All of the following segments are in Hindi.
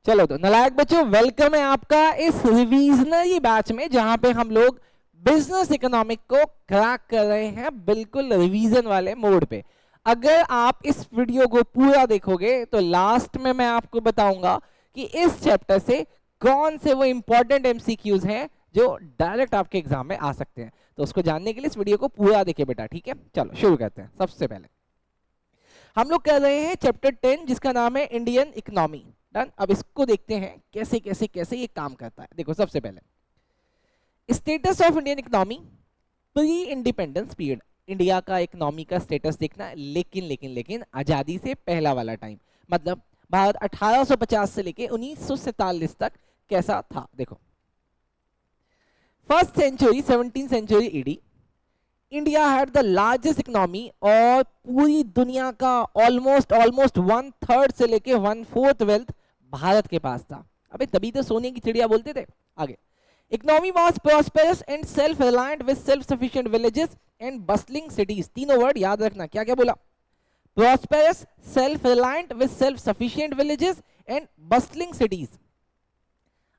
चलो तो नालायक बच्चों, वेलकम है आपका इस रिवीजनरी बैच में, जहां पे हम लोग बिजनेस इकोनॉमिक को क्रैक कर रहे हैं बिल्कुल रिवीजन वाले मोड पे। अगर आप इस वीडियो को पूरा देखोगे तो लास्ट में मैं आपको बताऊंगा कि इस चैप्टर से कौन से वो इंपॉर्टेंट एमसीक्यूज हैं जो डायरेक्ट आपके एग्जाम में आ सकते हैं। तो उसको जानने के लिए इस वीडियो को पूरा देखिए बेटा, ठीक है। चलो शुरू करते हैं। सबसे पहले हम लोग कर रहे हैं चैप्टर 10 जिसका नाम है इंडियन इकोनॉमी। डन। अब इसको देखते हैं कैसे कैसे कैसे ये काम करता है। देखो सबसे पहले status of Indian economy pre independence period. India का इकोनॉमी का स्टेटस देखना है, लेकिन आजादी से पहला वाला टाइम, मतलब भारत 1850 से लेके 1947 तक कैसा था। देखो first century 17th century AD, India had the largest economy और पूरी दुनिया का ऑलमोस्ट 1/3 से लेके 1/4 वेल्थ भारत के पास था। अबे तभी तो सोने की चिड़िया बोलते थे। आगे, economy was prosperous and self reliant with self sufficient villages and bustling cities. तीनों वर्ड याद रखना। क्या क्या बोला? Prosperous, self reliant with self sufficient villages and bustling cities.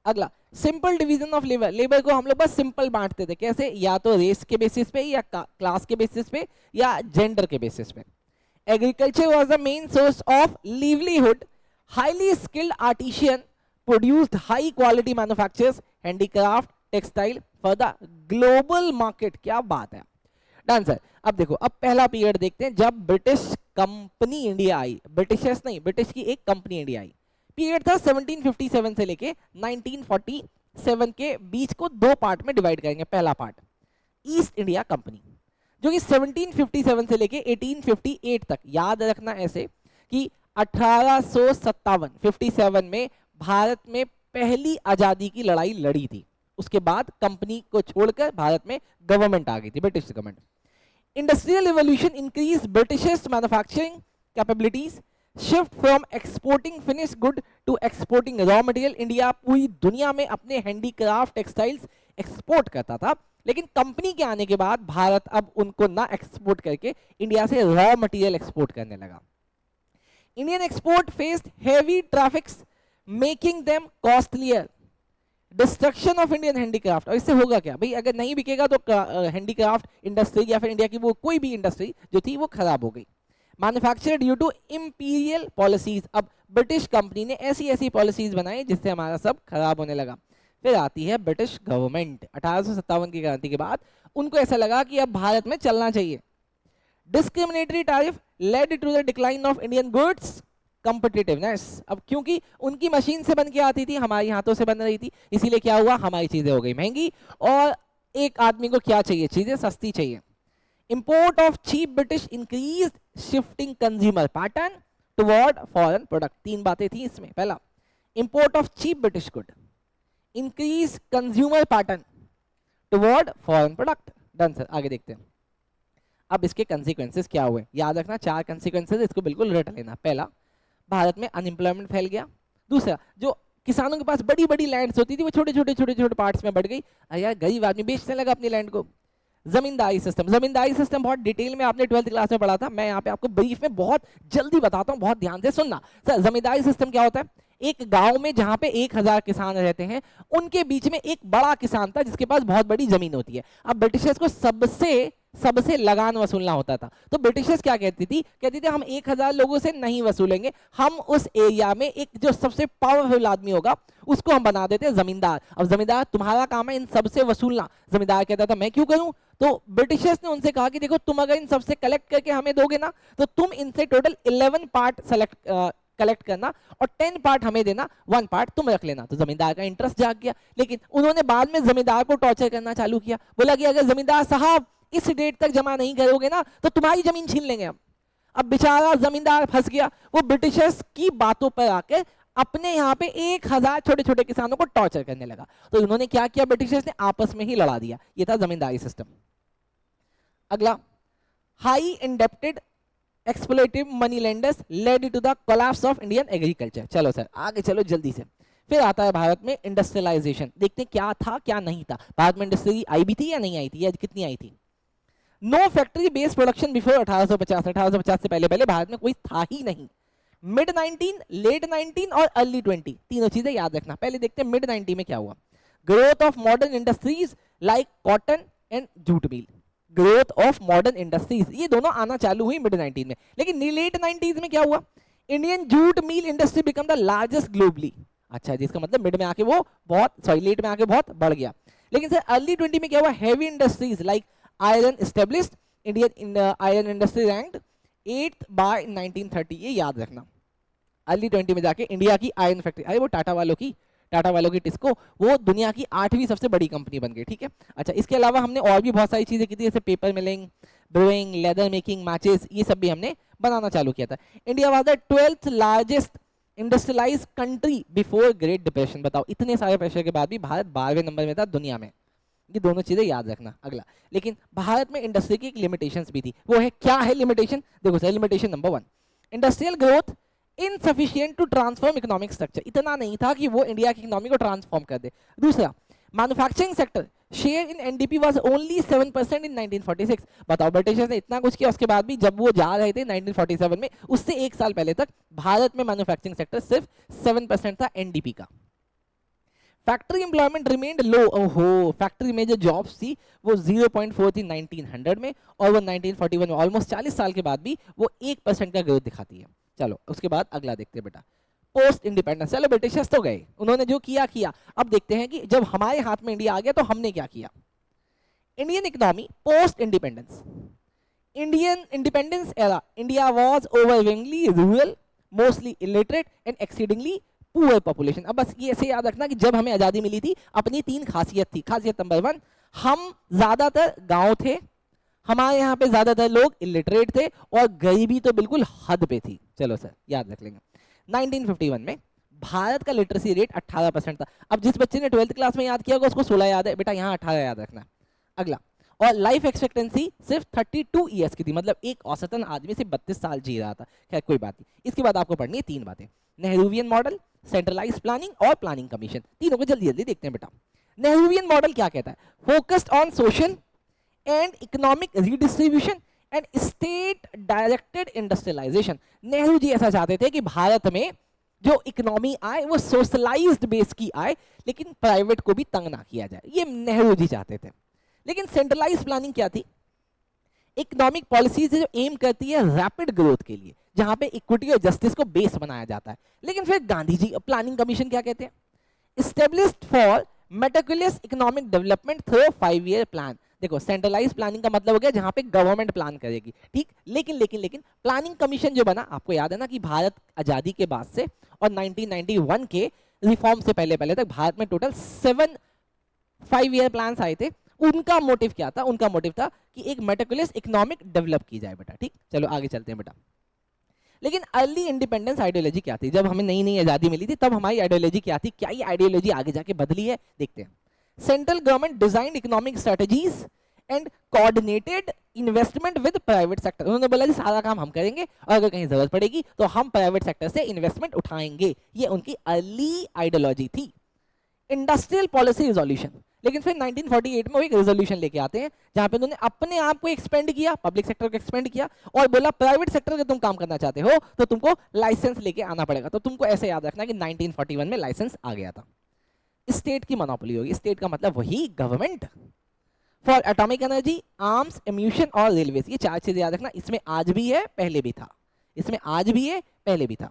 अगला, simple division of labour. Labour को हम लोग बस सिंपल बांटते थे। कैसे? या तो रेस के बेसिस पे, या क्लास के बेसिस पे, या जेंडर के बेसिस पे। Agriculture was the main source of livelihood. Highly skilled artisan produced high quality manufacturers, handicraft, textile for the global market. क्या बात है। Done sir. अब देखो, अब पहला पीरियड देखते हैं जब British company India I. Britishers नहीं, ब्रिटिश की एक कंपनी इंडिया आई। पीरियड था 1757 से लेके 1947 के बीच को दो पार्ट में डिवाइड करेंगे। पहला पार्ट ईस्ट इंडिया कंपनी, जो कि 1757 से लेके 1858 तक। याद रखना ऐसे कि 1857 में भारत में पहली आजादी की लड़ाई लड़ी थी। उसके बाद कंपनी को छोड़कर भारत में गवर्नमेंट आ गई थी, British government. Industrial revolution increase British manufacturing capabilities, shift from exporting finish good to exporting raw material. India पूरी दुनिया में अपने हैंडीक्राफ्ट टेक्सटाइल्स एक्सपोर्ट करता था, लेकिन कंपनी के आने के बाद भारत अब उनको ना एक्सपोर्ट करके इंडिया से रॉ मटेरियल एक्सपोर्ट करने लगा। Indian export faced heavy traffics making them costlier. Destruction of Indian handicraft. और इससे होगा क्या भाई? अगर नहीं बिकेगा तो हैंडीक्राफ्ट इंडस्ट्री या फिर इंडिया की वो कोई भी इंडस्ट्री जो थी वो खराब हो गई। Manufacture due to imperial policies. अब ब्रिटिश कंपनी ने ऐसी ऐसी पॉलिसीज बनाई जिससे हमारा सब खराब होने लगा। फिर आती है ब्रिटिश गवर्नमेंट। 1857 की क्रांति के बाद उनको ऐसा लगा कि अब भारत में चलना चाहिए। Discriminatory tariff led to the decline of Indian goods competitiveness. अब क्योंकि उनकी मशीन से बन के आती थी, हमारी हाथों से बन रही थी, इसीलिए क्या हुआ? हमारी चीजें हो गई महंगी, और एक आदमी को क्या चाहिए? चीजें सस्ती चाहिए। Import of cheap British increase shifting consumer pattern toward foreign product. तीन बातें थी इसमें। पहला, import of cheap British good, increase consumer pattern toward foreign product. Done sir. आगे देखते हैं अब इसके कंसीक्वेंसेस क्या हुए। याद रखना 4 कंसीक्वेंसेस, इसको बिल्कुल रट लेना। पहला, भारत में अनएम्प्लॉयमेंट फैल गया। दूसरा, जो किसानों के पास बड़ी बड़ी लैंड्स होती थी वो छोटे छोटे पार्ट्स में बढ़ गई। यार गरीब आदमी बेचने लगा अपनी लैंड को। जमींदारी सिस्टम बहुत डिटेल में आपने 12th क्लास में पढ़ा था। मैं यहाँ पे आपको ब्रीफ में बहुत जल्दी बताता हूँ, बहुत ध्यान से सुनना। सर, जमींदारी सिस्टम क्या होता है? एक गांव में जहां पे 1000 किसान रहते हैं, उनके बीच में एक बड़ा किसान था जिसके पास बहुत बड़ी जमीन होती है। अब ब्रिटिशर्स को सबसे लगान वसूलना होता था। तो ब्रिटिशर्स क्या कहती थी हम 1000 लोगों से नहीं वसूलेंगे, हम उस एरिया में एक जो सबसे पावरफुल आदमी होगा उसको हम बना देते हैं जमींदार। अब जमींदार, तुम्हारा काम है इन सबसे वसूलना। जमींदार कहता था मैं क्यों करूं? तो ब्रिटिशर्स ने उनसे कहा कि देखो, तुम अगर इन सबसे कलेक्ट करके हमें दोगे ना, तो तुम इनसे टोटल 11 पार्ट कलेक्ट करना और 10 पार्ट हमें देना, 1 पार्ट तुम रख लेना। तो जमींदार का इंटरेस्ट जाग गया। लेकिन उन्होंने बाद में जमींदार को टॉर्चर करना चालू किया। बोला कि अगर जमींदार साहब इस डेट तक जमा नहीं करोगे ना तो तुम्हारी जमीन छीन लेंगे हम। अब बेचारा जमींदार फंस गया। वो ब्रिटिशर्स की बातों पर आकर अपने यहाँ पे 1000 छोटे छोटे किसानों को टॉर्चर करने लगा। तो उन्होंने क्या किया? ब्रिटिशर्स ने आपस में ही लड़ा दिया। ये था जमींदारी सिस्टम। अगला, high indebted exploitative money lenders led to the collapse of Indian agriculture. चलो सर आगे चलो जल्दी से। फिर आता है भारत में इंडस्ट्रियलाइजेशन। देखते हैं क्या था क्या नहीं था। भारत में इंडस्ट्री आई भी थी या नहीं आई थी, या कितनी आई थी? No factory based production before 1850। 1850 से पहले भारत में कोई था ही नहीं। मिड 19, लेट 19 और अर्ली 20, तीनों चीजें याद रखना। पहले देखते हैं मिड 90 में क्या हुआ। Growth of modern industries like cotton and jute mill, growth of modern industries, ये दोनों आना चालू हुई मिड 19 में। लेकिन लेट 90s में क्या हुआ, Indian jute mill industry become the largest globally. अच्छा, जिसका मतलब मिड में आके वो बहुत लेट में आके बहुत बढ़ गया। लेकिन सर अर्ली 20 में क्या हुआ, heavy industries like iron established, Indian iron industry ranked 8th by 1930, ये याद रखना। अर्ली 20 में जाके इंडिया की आयरन फैक्ट्री, अरे वो टाटा वालों की टिस्को, वो दुनिया की 8वीं सबसे बड़ी कंपनी बन गई, ठीक है। अच्छा, इसके अलावा हमने और भी बहुत सारी चीजें की थी, जैसे paper milling, brewing, leather making, matches, ये सब भी हमने बनाना चालू किया था। India was the 12th largest industrialised country before great depression. बताओ, इतने सारे प्रेशर के बाद भी भारत 12वें नंबर में था दुनिया में। ये दोनों चीजें याद रखना। अगला, लेकिन भारत में इंडस्ट्री की एक लिमिटेशंस भी थी, वो है क्या है लिमिटेशन, देखो sir, limitation number 1, industrial growth insufficient to transform economic structure, इतना नहीं था कि वो इंडिया की इकोनॉमी को ट्रांसफॉर्म कर दे। दूसरा, manufacturing sector share in NDP was only 7% इन 1946। बताओ, ब्रिटिशर्स ने इतना कुछ किया, उसके बाद भी जब वो जा रहे थे 1947 में, उससे एक साल पहले तक भारत में मैन्युफैक्चरिंग सेक्टर सिर्फ 7% था एनडीपी का। फैक्ट्री एम्प्लॉयमेंट रिमेन्ड लो, ओहो, फैक्ट्री में जो जॉब्स थी वो 0.4 थी 1900 में, और वो 1941 में ऑलमोस्ट 40 साल के बाद भी वो 1% का ग्रोथ दिखाती है। चलो उसके बाद अगला देखते हैं बेटा, पोस्ट इंडिपेंडेंस। चलो ब्रिटिशर्स तो गए, उन्होंने जो किया किया, अब देखते हैं कि जब हमारे हाथ में इंडिया आ गया तो हमने क्या किया। Indian economy post independence, Indian independence era, India was overwhelmingly rural, mostly illiterate and exceedingly poor population. अब बस ये ऐसे याद रखना कि जब हमें आजादी मिली थी, अपनी 3 खासियत थी। खासियत नंबर 1, हम ज्यादातर गांव थे, हमारे यहाँ पे ज्यादातर लोग इलिटरेट थे, और गरीबी तो बिल्कुल हद पे थी। चलो सर याद रख लेंगे। 1951 में भारत का लिटरेसी रेट 18% था। अब जिस बच्चे ने 12th क्लास में याद किया होगा उसको 16 याद है, बेटा यहाँ 18 याद रखना। अगला, और लाइफ एक्सपेक्टेंसी सिर्फ 32 ईयर्स की थी, मतलब एक औसतन आदमी सिर्फ 32 साल जी रहा था। खैर कोई बात नहीं। इसके बाद आपको पढ़नी है 3 बातें, नेहरूवियन मॉडल, सेंट्रलाइज्ड प्लानिंग और प्लानिंग कमीशन। तीनों को जल्दी जल्दी देखते हैं बेटा। नेहरूवियन मॉडल क्या कहता है, focused on social and economic redistribution and state directed industrialisation. Nehru ji ऐसा चाहते थे कि भारत में जो इकोनॉमी आए वो सोशलाइज्ड बेस की आए, लेकिन प्राइवेट को भी तंग ना किया जाए, ये नेहरू जी चाहते थे। लेकिन सेंट्रलाइज्ड प्लानिंग क्या थी, इकोनॉमिक पॉलिसीज जो एम करती है रैपिड ग्रोथ के लिए, जहां पे इक्विटी और जस्टिस को बेस बनाया जाता है। लेकिन फिर गांधी जी प्लानिंग कमीशन क्या कहते हैं, established for meticulous economic development through 5 year plan. देखो, सेंट्रलाइज प्लानिंग का मतलब हो गया जहां पे गवर्नमेंट प्लान करेगी, ठीक। लेकिन प्लानिंग कमीशन जो बना, आपको याद है ना कि भारत आजादी के बाद से और 1991 के रिफॉर्म से पहले तक भारत में टोटल 7 5 ईयर प्लान आए थे। उनका मोटिव क्या था, उनका मोटिव था कि एक मेटिकुलस इकोनॉमिक डेवलप की जाए बेटा, ठीक। चलो आगे चलते हैं बेटा। लेकिन अर्ली इंडिपेंडेंस आइडियोलॉजी क्या थी, जब हमें नई नई आजादी मिली थी तब हमारी आइडियोलॉजी क्या थी, क्या ये आइडियोलॉजी आगे जाके बदली है, देखते हैं। Central government designed economic strategies and coordinated investment with private sector. उन्होंने बोला जी सारा काम हम करेंगे, और अगर कहीं जरूरत पड़ेगी तो हम प्राइवेट सेक्टर से इन्वेस्टमेंट उठाएंगे। ये उनकी अर्ली आइडियोलॉजी थी। इंडस्ट्रियल पॉलिसी रिजोल्यूशन, लेकिन फिर 1948 में वो एक रेजोल्यूशन लेके आते हैं जहां पे उन्होंने अपने आप को एक्सपेंड किया, पब्लिक सेक्टर को एक्सपेंड किया, और बोला प्राइवेट सेक्टर के तुम काम करना चाहते हो तो तुमको लाइसेंस लेके आना पड़ेगा। तो तुमको ऐसे याद रखना कि 1941 में लाइसेंस आ गया था। स्टेट की मोनोपोली होगी, स्टेट का मतलब वही government. For atomic energy, arms, ammunition और रेलवेज, ये 4 चीजें याद रखना। इसमें आज भी है, पहले भी था, इसमें आज भी है, पहले भी था।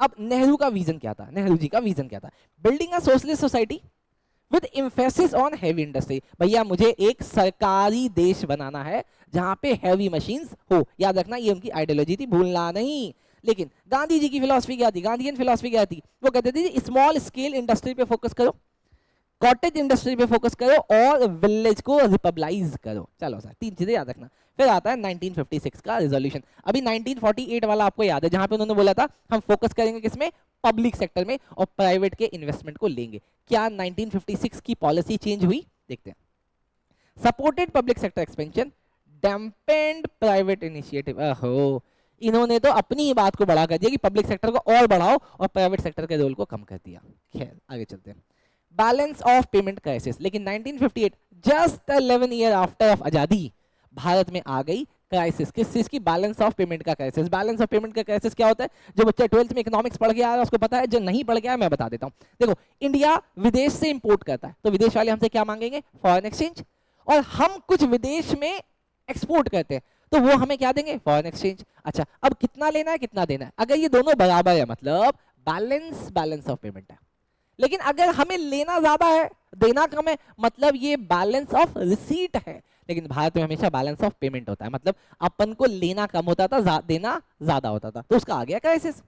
अब नेहरू का विजन क्या था, नेहरू जी का विजन क्या था, building a socialist society with emphasis on heavy industry. भैया मुझे एक सरकारी देश बनाना है जहां पे हैवी मशीन्स हो, याद रखना ये उनकी आइडियोलॉजी थी, भूलना नहीं। लेकिन गांधी जी की फिलॉसफी क्या थी, गांधीयन फिलॉसफी क्या थी, वो कहते थे स्मॉल स्केल इंडस्ट्री पे फोकस करो, कॉटेज इंडस्ट्री पे फोकस करो, और विलेज को रिपब्लाइज करो। चलो सर 3 चीजें याद रखना। फिर आता है 1956 का रिजोल्यूशन। अभी 1948 वाला आपको याद है, जहां पे उन्होंने बोला था हम फोकस करेंगे किसमें, पब्लिक सेक्टर में, और प्राइवेट के इन्वेस्टमेंट को लेंगे। क्या 1956 की पॉलिसी चेंज हुई, देखते हैं। Supported public sector expansion, dampened private initiative. ओहो, इन्होंने तो अपनी ही बात को बढ़ा कर दिया कि पब्लिक सेक्टर को और बढ़ाओ और प्राइवेट सेक्टर के रोल को कम कर दिया। खैर आगे चलते हैं। बैलेंस ऑफ पेमेंट क्राइसिस, लेकिन 1958 जस्ट 11 ईयर आफ्टर ऑफ आजादी भारत में आ गई क्राइसिस, किस चीज की? बैलेंस ऑफ पेमेंट का क्राइसिस। बैलेंस ऑफ पेमेंट का क्राइसिस क्या होता है? जो बच्चा 12th में इकोनॉमिक्स पढ़ के आया है उसको पता है, जो नहीं पढ़ के आया मैं बता देता हूँ। देखो, इंडिया विदेश से इंपोर्ट करता है, तो विदेश वाले हमसे क्या मांगेंगे? Foreign exchange. और हम कुछ विदेश में एक्सपोर्ट करते हैं, तो वो हमें क्या देंगे? Foreign exchange. अच्छा, अब कितना लेना है कितना देना है? अगर ये दोनों बराबर है मतलब बैलेंस ऑफ पेमेंट है। लेकिन अगर हमें लेना ज्यादा है देना कम है, मतलब ये बैलेंस ऑफ रिसीट है। लेकिन भारत में हमेशा बैलेंस ऑफ पेमेंट होता है, मतलब अपन को लेना कम होता था, देना ज्यादा होता था, तो उसका आ गया क्राइसिस।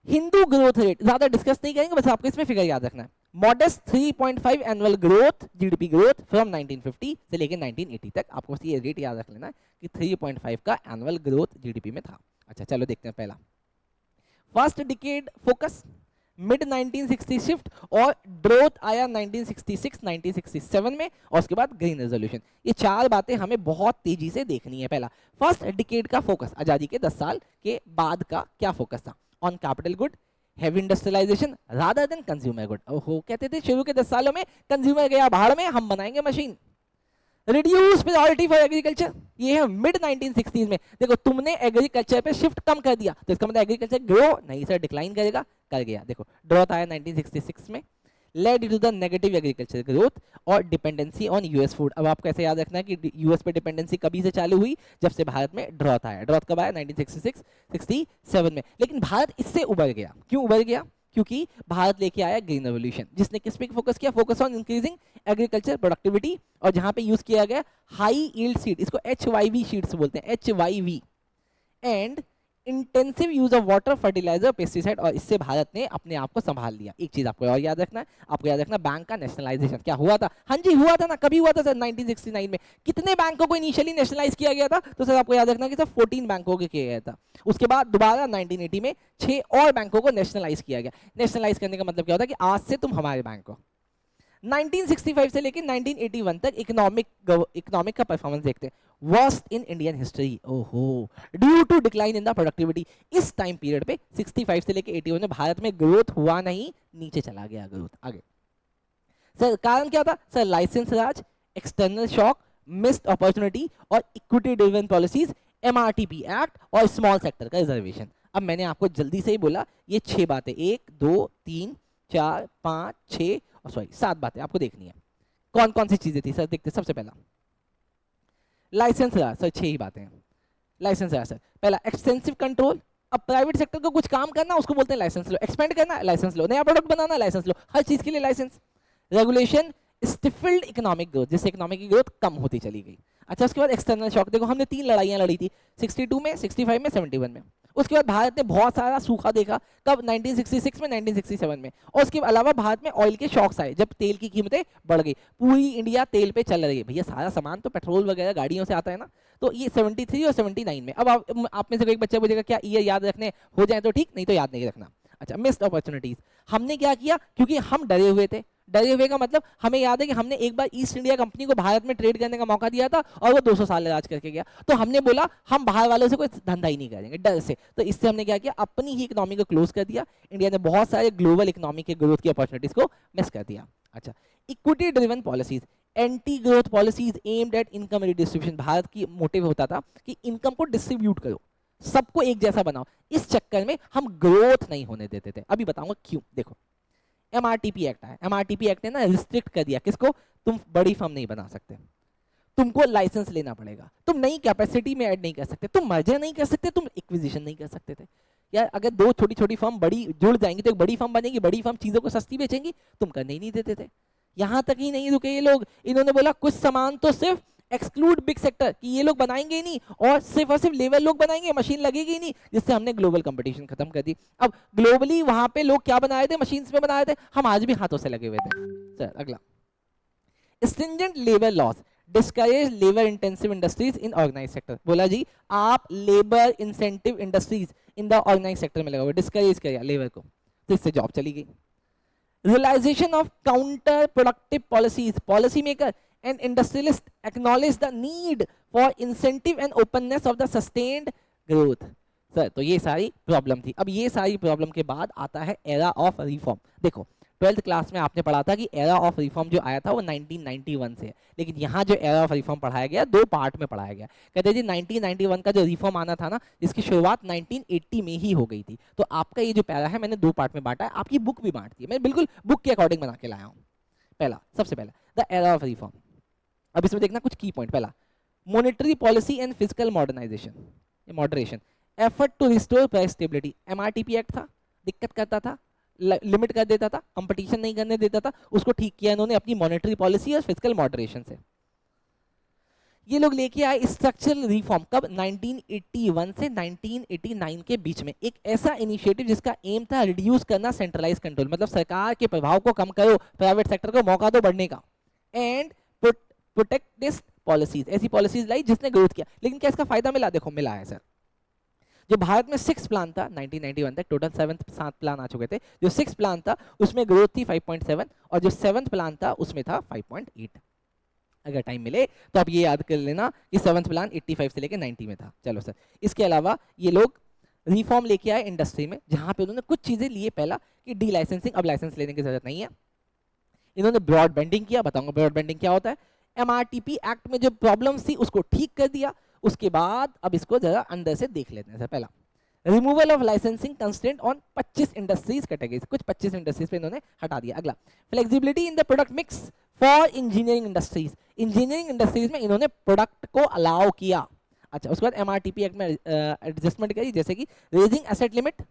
हिंदू ग्रोथ रेट ज्यादा डिस्कस नहीं करेंगे, बस आपको इसमें फिगर याद रखना है। Modest 3.5 annual growth, GDP growth from 1950 से लेकर 1980 तक। आपको बस ये रेट याद रख लेना है कि 3.5 का एनुअल ग्रोथ जीडीपी में था। अच्छा चलो देखते हैं पहला। First decade focus, mid 1960 shift, और ग्रोथ आया 1966 1967 में, और उसके बाद ग्रीन रेजोल्यूशन। ये चार बातें हमें बहुत तेजी से देखनी है। पहला, फर्स्ट डिकेड का फोकस, आजादी के 10 साल के बाद का क्या फोकस था? On capital good, heavy industrialisation rather than consumer good. ओहो, कहते थे शुरू के 10 सालों में कंज्यूमर गया भाड़ में, हम बनाएंगे machine. Reduce priority for agriculture, ये है मिड 1960s में। देखो, तुमने एग्रीकल्चर पे शिफ्ट कम कर दिया, तो इसका मतलब एग्रीकल्चर ग्रो नहीं सर डिक्लाइन करेगा, कर गया। देखो, ड्रॉट आया 1966 में, led to the negative agriculture growth और डिपेंडेंसी ऑन यूएस फूड। अब आपको ऐसे याद रखना है कि यूएस पे डिपेंडेंसी कभी से चालू हुई? जब से भारत में ड्रॉट आया। ड्रॉट कब आया? 1966 67 में। लेकिन भारत इससे उबर गया। क्यों उबर गया? क्योंकि भारत लेके आया ग्रीन रेवोल्यूशन, जिसने किस पे फोकस किया? Focus on increasing agriculture productivity, और जहां पे यूज किया गया हाई यील्ड सीड, इसको HYV सीड्स बोलते हैं, HYV, and intensive use of water, fertiliser, pesticide, और इससे भारत ने अपने आप को संभाल लिया। एक चीज आपको और याद रखना है, आपको याद रखना बैंक का नेशनलाइजेशन क्या हुआ था? हाँ जी हुआ था ना, कभी हुआ था सर? 1969 में। कितने बैंकों को इनिशियली नेशनलाइज किया गया था? तो सर आपको याद रखना कि सर 14 बैंकों को किया गया था। उसके बाद दोबारा 1980 में 6 और बैंकों को नेशनलाइज किया गया। नेशनलाइज करने का मतलब क्या होता है? कि आज से तुम हमारे बैंक हो। 1965 से लेकर 1981 तक इकोनॉमिक का परफॉर्मेंस देखते हैं, वर्स्ट इन इंडियन हिस्ट्री। ओहो, due to decline in the productivity. इस टाइम पीरियड पे 65 से लेकर 81 में भारत में ग्रोथ हुआ नहीं, नीचे चला गया ग्रोथ। आगे सर कारण क्या था? सर लाइसेंस राज, एक्सटर्नल शॉक, मिस्ड अपॉर्चुनिटी, और equity driven policies, MRTP act, और स्मॉल सेक्टर का रिजर्वेशन। अब मैंने आपको जल्दी से ही बोला ये 6 बातें, 1 2 3 4 5 6 और सॉरी 7 बातें आपको देखनी है। कौन कौन सी चीजें थी सर? देखते सबसे पहला लाइसेंस राज, सर 6 ही बातें हैं। लाइसेंस राज सर, पहला एक्सटेंसिव कंट्रोल। अब प्राइवेट सेक्टर को कुछ काम करना उसको बोलते हैं लाइसेंस लो, एक्सपेंड करना लाइसेंस लो, नया प्रोडक्ट बनाना लाइसेंस लो, हर चीज के लिए लाइसेंस। रेगुलेशन स्टिफल्ड इकोनॉमिक ग्रोथ, जिससे इकोनॉमिक की ग्रोथ कम होती चली गई। अच्छा, उसके बाद एक्सटर्नल शॉक। देखो, हमने 3 लड़ाइयां लड़ी थी, 62 में, 65 में, 71 में। उसके बाद भारत ने बहुत सारा सूखा देखा, कब? 1966 में, 1967 में। और उसके अलावा भारत में ऑयल के शॉक्स आए, जब तेल की कीमतें बढ़ गई। पूरी इंडिया तेल पे चल रही है भैया, सारा सामान तो पेट्रोल वगैरह गाड़ियों से आता है ना। तो ये 73 और 79 में। अब आप में से कोई बच्चा पूछेगा क्या ईयर याद रखने हो जाए तो ठीक, नहीं तो याद नहीं रखना। अच्छा, मिस्ड अपॉर्चुनिटीज। हमने क्या किया? क्योंकि हम डरे हुए थे। डरे हुए का मतलब हमें याद है कि हमने एक बार ईस्ट इंडिया कंपनी को भारत में ट्रेड करने का मौका दिया था, और वो 200 साल राज करके गया। तो हमने बोला हम बाहर वालों से कोई धंधा ही नहीं करेंगे डर से। तो इससे हमने क्या किया? अपनी ही इकोनॉमी को क्लोज कर दिया। इंडिया ने बहुत सारे ग्लोबल इकोनॉमी के ग्रोथ की अपॉर्चुनिटीज को मिस कर दिया। अच्छा, equity driven policies, anti growth policies aimed at income redistribution. Bharat की मोटिव होता था कि इनकम को डिस्ट्रीब्यूट करो, सबको एक जैसा बनाओ। इस चक्कर में हम ग्रोथ नहीं होने देते थे। अभी बताऊंगा क्यों। देखो, MRTP एक्ट आया। MRTP एक्ट ने ना रिस्ट्रिक्ट कर दिया किसको? तुम बड़ी फर्म नहीं बना सकते, तुमको लाइसेंस लेना पड़ेगा, तुम नई कैपेसिटी में ऐड नहीं कर सकते, तुम मर्जर नहीं कर सकते, तुम एक्विजिशन नहीं कर सकते थे। यार अगर 2 छोटी छोटी फर्म बड़ी जुड़ जाएंगी तो एक बड़ी फर्म बनेगी, बड़ी फर्म चीजों को सस्ती बेचेंगी, तुम करने ही नहीं देते थे। यहां तक ही नहीं रुके ये लोग, इन्होंने बोला कुछ सामान तो सिर्फ एक्सक्लूड बिग सेक्टर, कि ये लोग बनाएंगे ही नहीं, और सिर्फ लेवल लोग बनाएंगे, मशीन लगेगी ही नहीं, जिससे हमने ग्लोबल कंपटीशन खत्म कर दी। अब ग्लोबली वहां पे लोग क्या बनाए थे? मशीन्स में बनाए थे, हम आज भी हाथों से लगे हुए थे। सर अगला, stringent labour laws discourage labour intensive industries in organise sector. बोला जी आप labour incentive industries in the organise sector में लगाओ, डिस्करेज किया लेबर को, तो इससे जॉब चली गई। Realisation of counter productive policies, policy maker and industrialists acknowledge the need for incentive and openness of the sustained growth। Sir तो ये सारी प्रॉब्लम थी। अब ये सारी प्रॉब्लम के बाद आता है एरा ऑफ रिफॉर्म। देखो ट्वेल्थ क्लास में आपने पढ़ा था कि एरा ऑफ रिफॉर्म जो आया था वो 1991 से है, लेकिन यहाँ जो एरा ऑफ रिफॉर्म पढ़ाया गया दो पार्ट में पढ़ाया गया। कहते हैं जी 1991 का जो रिफॉर्म आना था ना, जिसकी शुरुआत 1980 में ही हो गई थी। तो आपका ये जो पैरा है मैंने दो पार्ट में बांटा है, आपकी बुक भी बांट दी है, मैं बिल्कुल बुक के अकॉर्डिंग बना के लाया हूँ। पहला, सबसे पहला द एरा ऑफ रिफॉर्म। अब इसमें देखना कुछ की पॉइंट। पहला, monetary policy and physical modernisation, moderation, effort to restore price stability. MRTP act था, दिक्कत करता था, लिमिट कर देता था, कंपटीशन नहीं करने देता था, उसको ठीक किया इन्होंने अपनी मॉनेटरी पॉलिसी और फिजिकल मॉडरेशन से। ये लोग लेके आए स्ट्रक्चरल रिफॉर्म कब, 1981 से 1989 के बीच में, एक ऐसा इनिशिएटिव जिसका एम था रिड्यूस करना सेंट्रलाइज कंट्रोल, मतलब सरकार के प्रभाव को कम करो, प्राइवेट सेक्टर को मौका दो बढ़ने का, एंड प्रोटेक्टिस्ट पॉलिसीज, ऐसी पॉलिसीज लाई जिसने ग्रोथ किया। लेकिन क्या इसका फायदा मिला? देखो मिला है सर। जो भारत में 6 प्लान था 1991 तक, टोटल 7 प्लान आ चुके थे, जो 6 प्लान था उसमें ग्रोथ थी 5.7 और जो 7th प्लान था उसमें था 5.8। अगर टाइम मिले तो आप ये याद कर लेना कि 7th प्लान 85 से लेकर 90 में था। चलो सर, इसके अलावा ये लोग रिफॉर्म लेके आए इंडस्ट्री में, जहां पे उन्होंने कुछ चीजें लिए। पहला कि डी लाइसेंसिंग, अब लाइसेंस लेने की जरूरत नहीं है। इन्होंने ब्रॉड बैंडिंग किया, बताऊंगा ब्रॉड बैंडिंग क्या होता है। एमआरटीपी एक्ट में जो प्रॉब्लम्स थी उसको ठीक कर दिया। उसके बाद अब इसको जरा अंदर से देख लेते हैं सर। पहला, removal of licensing constraint on 25 industries categories, कुछ 25 इंडस्ट्रीज पे इन्होंने हटा दिया। अगला, flexibility in the product mix for engineering industries, engineering industries में इन्होंने प्रोडक्ट को अलाउ किया। अच्छा, उसके बाद एमआरटीपी एक्ट में एडजस्टमेंट करी, जैसे कि raising asset limit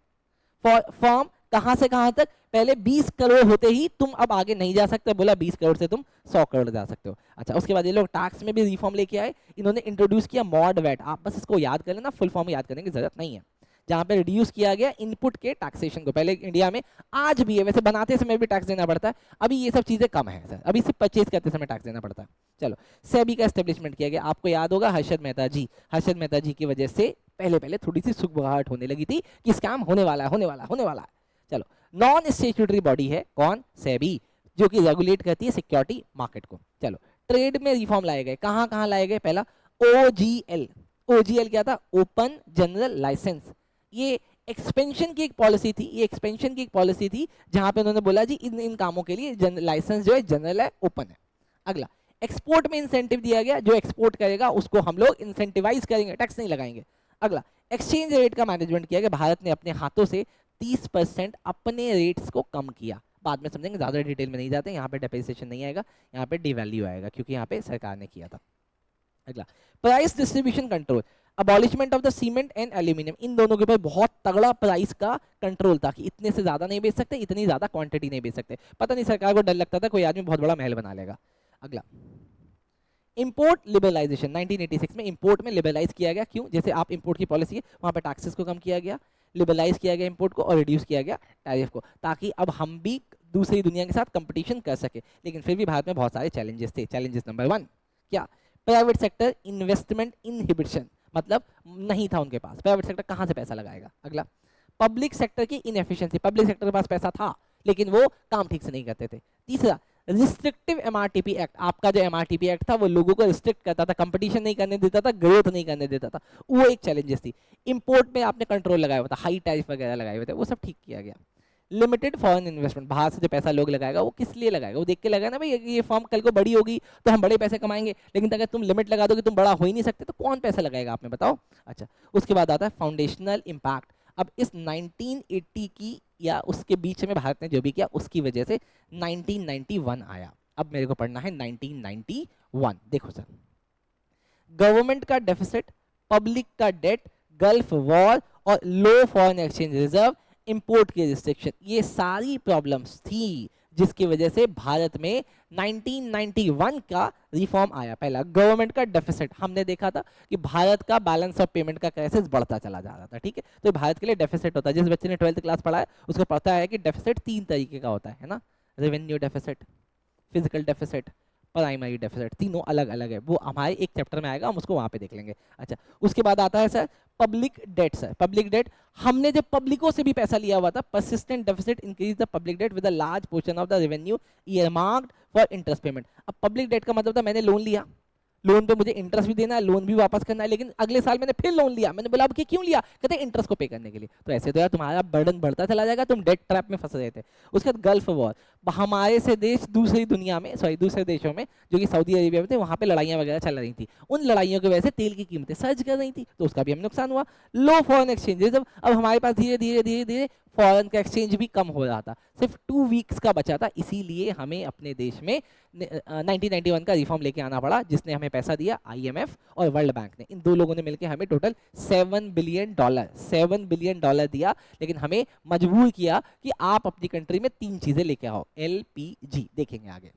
for form, कहां से कहां तक, पहले 20 करोड़ होते ही तुम अब आगे नहीं जा सकते, बोला 20 करोड़ से तुम 100 करोड़ जा सकते हो। अच्छा, उसके बाद ये लोग टैक्स में भी रिफॉर्म लेके आए, इन्होंने इंट्रोड्यूस किया मॉड वैट। आप बस इसको याद कर लेना, फुल फॉर्म याद करने की जरूरत नहीं है। जहां पे रिड्यूस किया गया इनपुट के टैक्सेशन को। पहले इंडिया में, आज भी है वैसे, बनाते समय भी टैक्स देना पड़ता है, अभी ये सब चीजें कम है सर, अभी सिर्फ परचेज करते समय टैक्स देना पड़ता है। चलो, सेबी का एस्टेब्लिशमेंट किया गया, आपको याद होगा हर्षद मेहता जी, हर्षद मेहता जी की वजह से पहले पहले थोड़ी सी सुगबुगाहट होने लगी थी कि स्कैम होने वाला है, होने वाला है, होने वाला है। चलो, नॉन स्टैट्यूटरी बॉडी है कौन, सेबी, जो कि रेगुलेट करती है सिक्योरिटी मार्केट को। चलो, ट्रेड में रिफॉर्म लाए गए, कहां कहां लाए गए। पहला, ओजीएल, ओजीएल क्या था, ओपन जनरल लाइसेंस। ये एक्सपेंशन की एक पॉलिसी थी, ये एक्सपेंशन की एक पॉलिसी थी जहां पे उन्होंने बोला जी इन इन कामों के लिए लाइसेंस जो है जनरल है, ओपन है। अगला, एक्सपोर्ट में इंसेंटिव दिया गया, जो एक्सपोर्ट करेगा उसको हम लोग इंसेंटिवाइज करेंगे, टैक्स नहीं लगाएंगे। अगला, एक्सचेंज रेट का मैनेजमेंट किया गया, भारत ने अपने हाथों से 30% अपने रेट्स को कम किया। बाद में समझेंगे, ज्यादा डिटेल में नहीं जाते, यहाँ पे डेप्रिसिएशन नहीं आएगा, यहाँ पे डिवैल्यू आएगा, क्योंकि यहाँ पे सरकार ने किया था। अगला, price distribution control, abolishment of the cement and aluminium, इन दोनों के ऊपर बहुत तगड़ा प्राइस का कंट्रोल था कि इतने से ज्यादा नहीं बेच सकते, इतनी ज्यादा क्वांटिटी नहीं बेच सकते। पता नहीं, सरकार को डर लगता था कोई आदमी बहुत बड़ा महल बना लेगा। अगला, इंपोर्ट लिबरलाइजेशन, 1986 में इंपोर्ट में लिबरलाइज किया गया। क्यों? जैसे आप इंपोर्ट की पॉलिसी है, वहां पे टैक्सेस को कम किया गया, लिबरलाइज किया गया इंपोर्ट को, और रिड्यूस किया गया टैरिफ को, ताकि अब हम भी दूसरी दुनिया के साथ कंपटीशन कर सके। लेकिन फिर भी भारत में बहुत सारे चैलेंजेस थे। चैलेंजेस नंबर 1 क्या, प्राइवेट सेक्टर इन्वेस्टमेंट इनहिबिशन, मतलब नहीं था उनके पास, प्राइवेट सेक्टर कहां से पैसा लगाएगा। अगला, पब्लिक सेक्टर की इनएफिशिएंसी, पब्लिक सेक्टर के पास पैसा था लेकिन वो काम ठीक से नहीं करते थे। तीसरा, रिस्ट्रिक्टिव एमआरटीपी एक्ट, आपका जो एमआरटीपी एक्ट था वो लोगों को रिस्ट्रिक्ट करता था, कंपटीशन नहीं करने देता था, ग्रोथ नहीं करने देता था, वो एक चैलेंजेस थी। इंपोर्ट में आपने कंट्रोल लगाया हुआ था, हाई टैरिफ वगैरह लगाए हुए थे, वो सब ठीक किया गया। लिमिटेड फॉरेन इन्वेस्टमेंट, बाहर से जो पैसा लोग लगाएगा वो किस लिए लगाएगा, वो देख के लगाएगा ना भाई ये फर्म कल को बड़ी होगी तो हम बड़े पैसे कमाएंगे, लेकिन अगर तुम लिमिट लगा दो कि तुम बड़ा हो ही नहीं सकते तो कौन पैसा लगाएगा आप में बताओ। अच्छा, उसके बाद आता है फाउंडेशनल इम्पैक्ट। अब इस 1980 की या उसके बीच में भारत ने जो भी किया उसकी वजह से 1991 आया। अब मेरे को पढ़ना है 1991। देखो सर, गवर्नमेंट का डेफिसिट, पब्लिक का डेट, गल्फ वॉर और लो फॉरेन एक्सचेंज रिजर्व, इंपोर्ट की रिस्ट्रिक्शन, ये सारी प्रॉब्लम्स थी जिसकी वजह से भारत में 1991 का रिफॉर्म आया। पहला, गवर्नमेंट का डेफिसिट, हमने देखा था कि भारत का बैलेंस ऑफ पेमेंट का क्राइसिस बढ़ता चला जा रहा था, ठीक है, तो भारत के लिए डेफिसिट होता है। जिस बच्चे ने 12th क्लास पढ़ा है उसको पता है कि डेफिसिट 3 तरीके का होता है ना, revenue deficit, physical deficit, primary deficit, तीनों अलग अलग है, वो हमारे एक चैप्टर में आएगा, हम उसको वहां पे देख लेंगे। अच्छा, उसके बाद आता है sir public debt. Sir public debt, हमने जब पब्लिकों से भी पैसा लिया हुआ था, persistent deficit increase the public debt with a large portion of the revenue earmarked for interest payment. अब पब्लिक डेट का मतलब था मैंने लोन लिया, लोन पे मुझे इंटरेस्ट भी देना है, लोन भी वापस करना है, लेकिन अगले साल मैंने फिर लोन लिया, मैंने बोला अब कि क्यों लिया, कहते इंटरेस्ट को पे करने के लिए। तो ऐसे तो यार तुम्हारा बर्डन बढ़ता चला जाएगा, तुम डेट ट्रैप में फंस रहे थे। उसके बाद गल्फ वॉर, हमारे से देश दूसरी दुनिया में, सॉरी दूसरे देशों में जो कि सऊदी अरेबिया में थे, वहां पे लड़ाइयां वगैरह चल रही थी, उन लड़ाइयों की वजह से तेल की कीमतें सर्ज कर रही थी, तो उसका भी हमें नुकसान हुआ। लो फॉरेन एक्सचेंज, जब अब हमारे पास धीरे धीरे धीरे धीरे फॉरेन का एक्सचेंज भी कम हो रहा था, सिर्फ 2 वीक्स का बचा था, इसीलिए हमें अपने देश में 1991 का रिफॉर्म लेके आना पड़ा, जिसने हमें पैसा दिया आईएमएफ और वर्ल्ड बैंक ने। इन दो लोगों ने मिलकर हमें टोटल $7 बिलियन दिया, लेकिन हमें मजबूर किया कि आप अपनी कंट्री में 3 चीजें लेके आओ। एलपीजी देखेंगे आगे।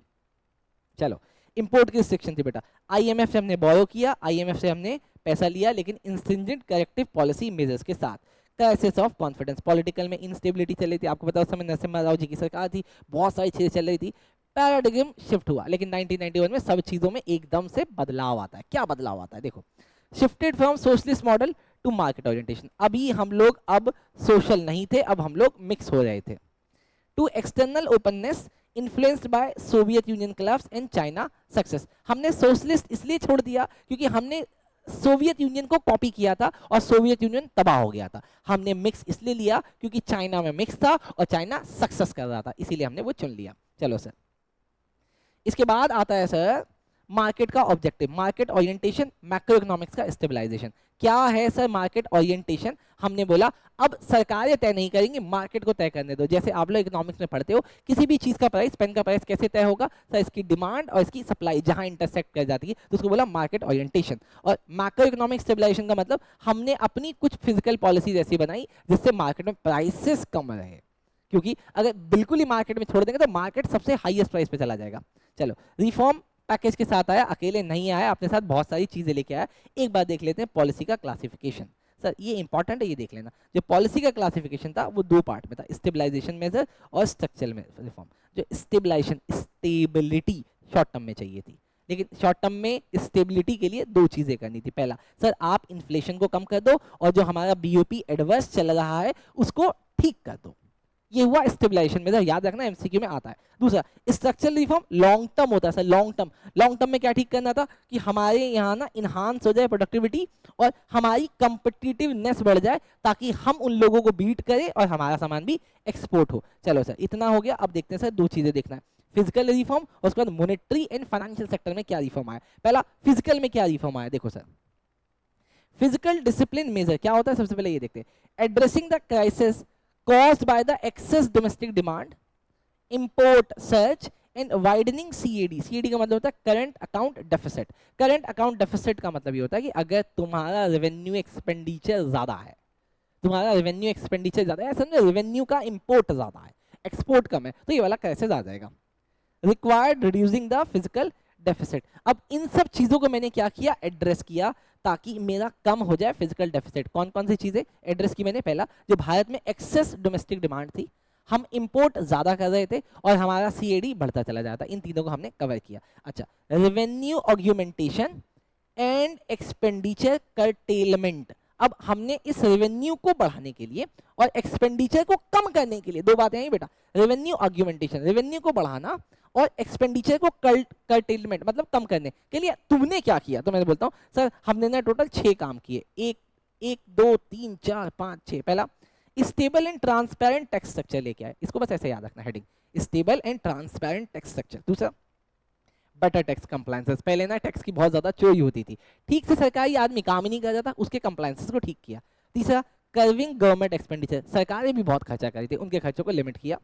चलो, इंपोर्ट की रिस्ट्रिक्शन थी बेटा, आईएमएफ से हमने बोरो किया, आईएमएफ से हमने पैसा लिया, लेकिन इंस्ट्रिंजेंट करेक्टिव पॉलिसी मेजर्स के साथ। क्राइसिस ऑफ कॉन्फिडेंस, पॉलिटिकल में इंस्टेबिलिटी चल रही थी, आपको पता उस समय नरसिम्हा राव जी की सरकार थी, बहुत सारी चीजें चल रही थी, पैराडिग्म शिफ्ट हुआ, लेकिन 1991 में सब चीजों में एकदम से बदलाव आता है। क्या बदलाव आता है देखो, shifted from socialist model to market orientation, अभी हम लोग अब सोशल नहीं थे, अब हम लोग मिक्स हो रहे थे। To external openness influenced by Soviet Union collapse and China success, हमने सोशलिस्ट इसलिए छोड़ दिया क्योंकि हमने सोवियत यूनियन को कॉपी किया था और सोवियत यूनियन तबाह हो गया था। हमने मिक्स इसलिए लिया क्योंकि चाइना में मिक्स था और चाइना सक्सेस कर रहा था, इसीलिए हमने वो चुन लिया। चलो सर, इसके बाद आता है सर मार्केट का objective, market orientation, macro economics का स्टेबलाइजेशन। क्या है सर मार्केट ओरिएंटेशन? हमने बोला अब सरकारें तय नहीं करेंगी, मार्केट को तय करने दो। जैसे आप लोग इकोनॉमिक्स में पढ़ते हो, किसी भी चीज का प्राइस, पेन का प्राइस कैसे तय होगा सर? इसकी डिमांड और इसकी सप्लाई जहां इंटरसेक्ट कर जाती है, तो उसको बोला मार्केट ओरिएंटेशन। और मैक्रो इकोनॉमिक स्टेबलाइजेशन का मतलब हमने अपनी कुछ फिजिकल पॉलिसीज ऐसी बनाई जिससे मार्केट में प्राइसेस कम रहे, क्योंकि अगर बिल्कुल ही मार्केट में छोड़ देंगे तो मार्केट सबसे हाईएस्ट प्राइस पे चला जाएगा। चलो, रिफॉर्म पैकेज के साथ आया, अकेले नहीं आया, अपने साथ बहुत सारी चीजें लेके आया। एक बार देख लेते हैं पॉलिसी का क्लासिफिकेशन। सर ये इंपॉर्टेंट है, ये देख लेना। जो पॉलिसी का क्लासिफिकेशन था वो 2 पार्ट में था, स्टेबलाइजेशन मेजर और स्ट्रक्चरल रिफॉर्म। जो स्टेबलाइजेशन, स्टेबिलिटी शॉर्ट टर्म में चाहिए थी, लेकिन शॉर्ट टर्म में स्टेबिलिटी के लिए 2 चीजें करनी थी। पहला, सर आप इन्फ्लेशन को कम कर दो और जो हमारा बीओपी एडवर्स चल रहा है उसको ठीक कर दो, ये हुआ स्टेबलाइजेशन मेजर, याद रखना एमसीक्यू में आता है। दूसरा, स्ट्रक्चरल रिफॉर्म लॉन्ग टर्म होता है sir, long term. Long term में क्या ठीक करना था कि हमारे यहाँ ना इन्हांस हो जाए प्रोडक्टिविटी और हमारी कंपिटिटिवनेस बढ़ जाए, ताकि हम उन लोगों को बीट करें और हमारा सामान भी एक्सपोर्ट हो। चलो सर, इतना हो गया। अब देखते हैं सर 2 चीजें देखना है, फिजिकल रिफॉर्म और उसके बाद मॉनेटरी एंड फाइनेंशियल सेक्टर में क्या रिफॉर्म आया। पहला, फिजिकल में क्या रिफॉर्म आया, देखो सर। फिजिकल डिसिप्लिन मेजर क्या होता है, सबसे पहले ये देखते हैं। Addressing the crisis caused by the excess domestic demand, import surge and widening CAD। CAD का मतलब होता है current account deficit. Current account deficit का मतलब ये होता है कि अगर तुम्हारा रेवेन्यू एक्सपेंडिचर ज्यादा है, तुम्हारा रेवेन्यू एक्सपेंडिचर ज्यादा है, समझो रेवेन्यू का इंपोर्ट ज्यादा है, एक्सपोर्ट कम है, तो ये वाला कैसे आ जाएगा। Required reducing the physical deficit. अब इन सब चीजों को मैंने क्या किया, एड्रेस किया, ताकि मेरा कम हो जाए फिजिकल डेफिसिट। कौन कौन सी चीजें एड्रेस की मैंने? पहला, जो भारत में एक्सेस डोमेस्टिक डिमांड थी, हम इंपोर्ट ज्यादा कर रहे थे और हमारा सीएडी बढ़ता चला जाता, इन तीनों को हमने कवर किया। अच्छा, revenue augmentation and expenditure curtailment. अब हमने इस रेवेन्यू को बढ़ाने के लिए और एक्सपेंडिचर को कम करने के लिए 2 बातें आई बेटा, रेवेन्यू ऑग्यूमेंटेशन, रेवेन्यू को बढ़ाना, और एक्सपेंडिचर को कर्टेलमेंट मतलब कम करने के लिए तुमने क्या किया। तो मैं बोलता हूँ सर हमने ना टोटल 6 काम किए, 1 2 3 4 5 6। पहला, stable and transparent tax structure लेके आए, इसको बस ऐसे याद रखना heading, stable and transparent tax structure. दूसरा, बेटर टैक्स कंप्लायंसेस। पहले ना टैक्स की बहुत ज्यादा चोरी होती थी, ठीक से सरकारी आदमी काम ही नहीं कर जाता, उसके कंप्लायंसेस को ठीक किया। तीसरा, कर्विंग गवर्नमेंट एक्सपेंडिचर, सरकारें भी बहुत खर्चा करी थी, उनके खर्चों को लिमिट किया।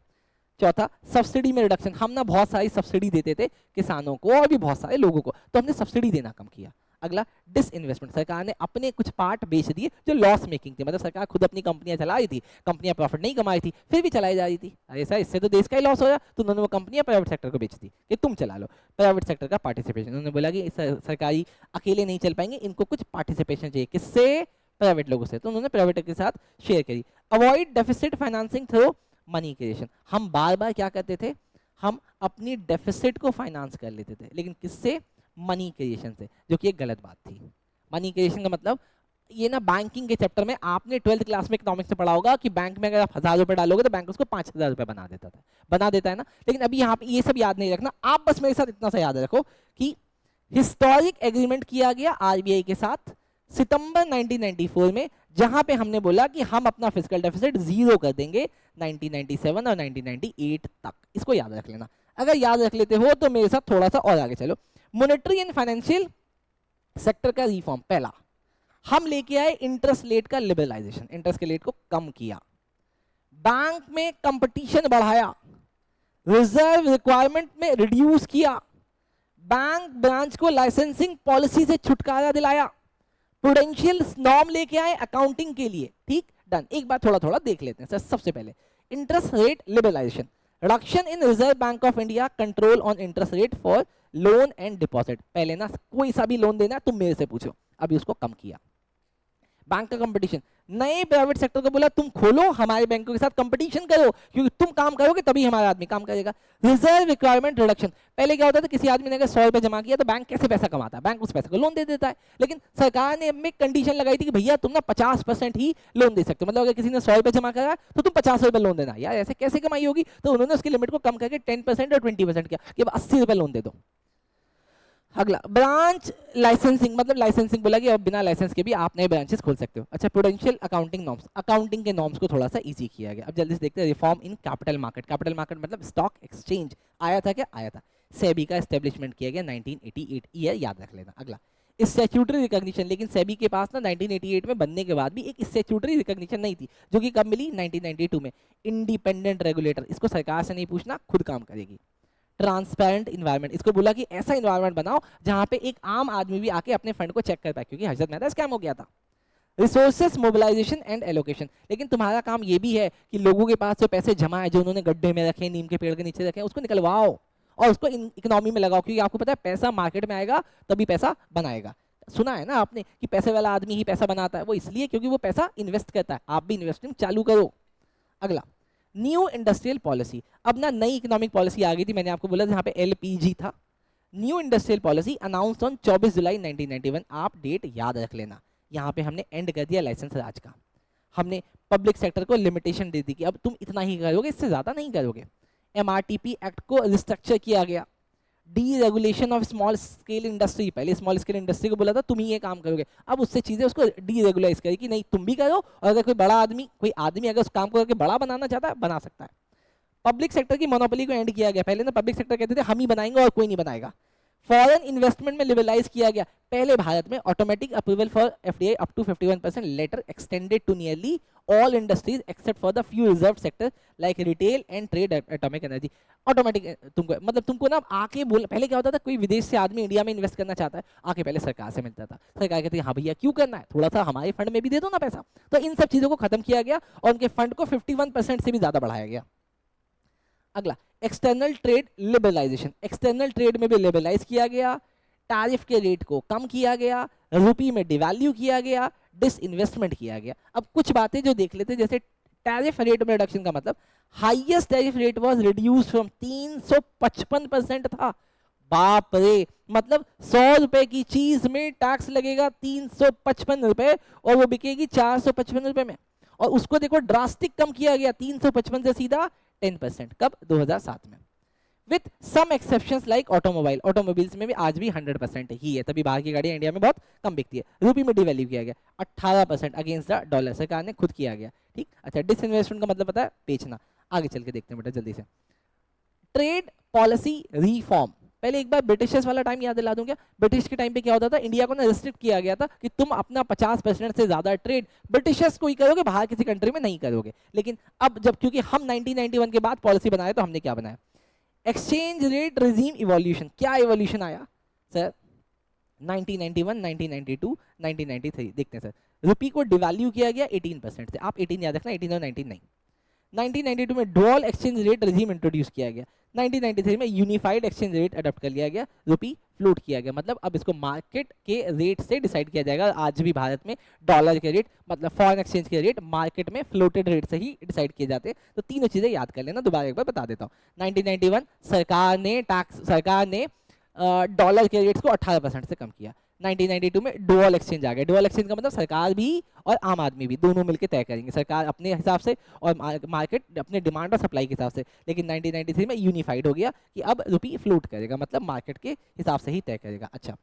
चौथा, सब्सिडी में रिडक्शन, हम ना बहुत सारी सब्सिडी देते थे किसानों को और भी बहुत सारे लोगों को, तो हमने सब्सिडी देना कम किया। अगला, डिसइन्वेस्टमेंट, सरकार ने अपने कुछ पार्ट बेच दिए जो लॉस मेकिंग थे, मतलब सरकार खुद अपनी कंपनियां चला रही थी, कंपनियां प्रॉफिट नहीं कमाई थी, फिर भी चलाई जा रही थी। अरे सर इससे तो देश का ही लॉस हो रहा, तो उन्होंने वो कंपनियां प्राइवेट सेक्टर को बेच दी कि तुम चला लो। प्राइवेट सेक्टर का पार्टिसिपेशन, उन्होंने बोला कि सरकारी अकेले नहीं चल पाएंगे, इनको कुछ पार्टिसिपेशन चाहिए, किससे? प्राइवेट लोगों से, तो उन्होंने प्राइवेट के साथ शेयर करी। Avoid deficit financing through money creation, हम बार बार क्या करते थे, हम अपनी डेफिसिट को फाइनेंस कर लेते थे, लेकिन किससे? मनी क्रिएशन से, जो कि एक गलत बात थी। मनी क्रिएशन का मतलब ये ना बैंकिंग के चैप्टर में आपने 12th क्लास में इकोनॉमिक्स में पढ़ा होगा कि बैंक में अगर आप 1000 रुपए डालोगे तो बैंक उसको 5000 रुपए बना देता था, बना देता है ना। लेकिन अभी यहाँ पे ये सब याद नहीं रखना, आप बस मेरे साथ इतना सा याद रखो कि हिस्टोरिक एग्रीमेंट किया गया आरबीआई के साथ सितंबर 1994 में, जहां पे हमने बोला कि हम अपना फिजिकल डेफिसिट जीरो कर देंगे 1997 और 1998 तक। इसको याद रख लेना, अगर याद रख लेते हो तो मेरे साथ थोड़ा सा और आगे चलो। मॉनेटरी एंड फाइनेंशियल सेक्टर का रिफॉर्म, पहला हम लेके आए इंटरेस्ट रेट का लिबरलाइजेशन, इंटरेस्ट के रेट को कम किया, बैंक में कंपटीशन बढ़ाया, रिजर्व रिक्वायरमेंट में रिड्यूस किया, बैंक ब्रांच को लाइसेंसिंग पॉलिसी से छुटकारा दिलाया, प्रूडेंशियल नॉर्म लेके आए अकाउंटिंग के लिए। ठीक, डन। एक बार थोड़ा थोड़ा देख लेते हैं सर। सबसे पहले interest rate liberalisation, reduction in Reserve Bank of India control on interest rate for loan and deposit. पहले ना कोई सा भी लोन देना है तुम मेरे से पूछो, अभी उसको कम किया। बैंक का कंपटीशन, नए प्राइवेट सेक्टर को बोला तुम खोलो, हमारे बैंकों के साथ कंपटीशन करो, क्योंकि तुम काम करोगे तभी हमारा आदमी काम करेगा। रिजर्व रिक्वायरमेंट रिडक्शन, पहले क्या होता था, किसी आदमी ने अगर 100 रुपए जमा किया तो बैंक कैसे पैसा कमाता है, बैंक उस पैसे को लोन दे देता है। लेकिन सरकार ने में कंडीशन लगाई थी कि भैया तुम ना 50% ही लोन दे सकते हो, मतलब अगर किसी ने 100 रुपए जमा करा तो तुम 50 रुपए लोन देना। यार ऐसे कैसे कमाई होगी, तो उन्होंने उसकी लिमिट को कम करके 10% और 20% किया कि अब 80 रुपए लोन दे दो। अगला ब्रांच लाइसेंसिंग, मतलब लाइसेंसिंग बोला कि अब बिना लाइसेंस के भी आप नए ब्रांचेस खोल सकते हो। अच्छा, प्रूडेंशियल अकाउंटिंग नॉर्म्स, अकाउंटिंग के नॉर्म्स को थोड़ा सा इजी किया गया। अब जल्दी से देखते हैं reform in capital market. Capital market मतलब स्टॉक एक्सचेंज आया था क्या, आया था। सेबी का एस्टेब्लिशमेंट किया गया 1988, ईयर याद रख लेना। अगला स्टैट्यूटरी रिकॉग्निशन, लेकिन सेबी के पास ना 1988 में बनने के बाद भी एक स्टैट्यूटरी रिकॉग्निशन नहीं थी, जो कि कब मिली, 1992 में। इंडिपेंडेंट रेगुलेटर, इसको सरकार से नहीं पूछना, खुद काम करेगी। ट्रांसपेरेंट इन्वायरमेंट, इसको बोला कि ऐसा इन्वायरमेंट बनाओ जहां पे एक आम आदमी भी आके अपने फंड को चेक कर पाए, क्योंकि हजरत मेहता स्कैम हो गया था। रिसोर्सेस मोबिलाइजेशन एंड एलोकेशन, लेकिन तुम्हारा काम ये भी है कि लोगों के पास जो पैसे जमा है, जो उन्होंने गड्ढे में रखे, नीम के पेड़ के नीचे रखे, उसको निकलवाओ और उसको इकोनॉमी में लगाओ, क्योंकि आपको पता है पैसा मार्केट में आएगा तभी पैसा बनाएगा। सुना है ना आपने कि पैसे वाला आदमी ही पैसा बनाता है, वो इसलिए क्योंकि वो पैसा इन्वेस्ट करता है। आप भी इन्वेस्टिंग चालू करो। अगला न्यू इंडस्ट्रियल पॉलिसी, अब ना नई इकोनॉमिक पॉलिसी आ गई थी, मैंने आपको बोला जहां पे एलपीजी था। New industrial policy announce on 24 जुलाई 1991, आप डेट याद रख लेना। यहाँ पे हमने एंड कर दिया लाइसेंस राज का, हमने पब्लिक सेक्टर को लिमिटेशन दे दी कि अब तुम इतना ही करोगे, इससे ज्यादा नहीं करोगे। एमआरटीपी एक्ट को रिस्ट्रक्चर किया गया। D regulation of small scale industry, पहले स्मॉल स्केल इंडस्ट्री को बोला था तुम ही ये काम करोगे, अब उससे चीजें उसको डी रेगुलाइज करेगी कि नहीं तुम भी करो, और अगर कोई बड़ा आदमी, कोई आदमी अगर उस काम को करके बड़ा बनाना चाहता है बना सकता है। पब्लिक सेक्टर की मोनोपोली को एंड किया गया, पहले ना पब्लिक सेक्टर कहते थे हम ही बनाएंगे और कोई नहीं बनाएगा। फॉरेन इन्वेस्टमेंट में लिबरलाइज किया गया, पहले भारत में automatic approval for FDI up to 51%, later extended to nearly all industries except for the few reserve sector like retail and trade atomic energy. Automatic तुमको, मतलब तुमको ना आके बोल, पहले क्या होता था, कोई विदेश से आदमी इंडिया में इन्वेस्ट करना चाहता है, आके पहले सरकार से मिलता था, सरकार कहती है हाँ भैया क्यों करना है, थोड़ा सा हमारे फंड में भी दे दो ना पैसा। तो इन सब चीजों को खत्म किया गया और उनके फंड को 51% से भी ज्यादा बढ़ाया गया। अगला external trade liberalisation, external trade में भी लिबरलाइज किया गया, टैरिफ के रेट को कम किया गया, रुपी में डिवैल्यू किया गया, डिसइन्वेस्टमेंट किया गया। अब कुछ बातें जो देख लेते, जैसे टैरिफ रेट में रिडक्शन का मतलब highest tariff rate was reduce from 355% था, बाप रे, मतलब 100 रुपए की चीज में टैक्स लगेगा 355 रुपए और वो बिकेगी 455 रुपए में, और उसको देखो ड्रास्टिक कम किया गया 355 से सीधा 10%, कब, 2007 में। With some exceptions like automobile, automobiles में भी आज भी 100% ही है, तभी बाहर की गाड़ियां इंडिया में बहुत कम बिकती है। रूपी में डिवैल्यू किया गया 18% अगेंस्ट द डॉलर, सरकार ने खुद किया गया। ठीक, अच्छा, डिसइन्वेस्टमेंट का मतलब पता है, बेचना। आगे चल के देखते हैं बेटा जल्दी से। ट्रेड पॉलिसी रिफॉर्म, पहले एक बार ब्रिटिशर्स वाला टाइम याद दिला दूं क्या। ब्रिटिश के टाइम पे क्या होता था, इंडिया को ना रिस्ट्रिक्ट किया गया था कि तुम अपना 50% से ज्यादा ट्रेड ब्रिटिशर्स को ही करोगे, बाहर किसी कंट्री में नहीं करोगे। लेकिन अब जब क्योंकि हम 1991 के बाद पॉलिसी बनाए, तो हमने क्या बनाया, एक्सचेंज रेट रिजीम इवोल्यूशन। क्या इवोल्यूशन आया सर, 1991, 1992, 1993, देखते हैं सर। रुपी को डिवैल्यू किया गया 18% से, आप 18 याद रखना, 18 और 19 नहीं। 1992 में dual exchange rate regime introduce किया गया। 1993 में यूनिफाइड एक्सचेंज रेट अडॉप्ट कर लिया गया, रुपी फ्लोट किया गया, मतलब अब इसको मार्केट के रेट से डिसाइड किया जाएगा। आज भी भारत में डॉलर के रेट, मतलब फॉरेन एक्सचेंज के रेट मार्केट में फ्लोटेड रेट से ही डिसाइड किए जाते हैं। तो तीनों चीजें याद कर लेना, दोबारा एक बार बता देता हूँ। 1991 सरकार ने डॉलर के रेट्स को 18% से कम किया। 1992 में डुअल एक्सचेंज आ गया। डुअल एक्सचेंज का मतलब सरकार भी और आम आदमी भी दोनों मिलकर तय करेंगे, सरकार अपने हिसाब से और मार्केट अपने डिमांड और सप्लाई के हिसाब से। लेकिन 1993 में यूनिफाइड हो गया कि अब रुपी फ्लोट करेगा, मतलब मार्केट के हिसाब से ही तय करेगा। अच्छा,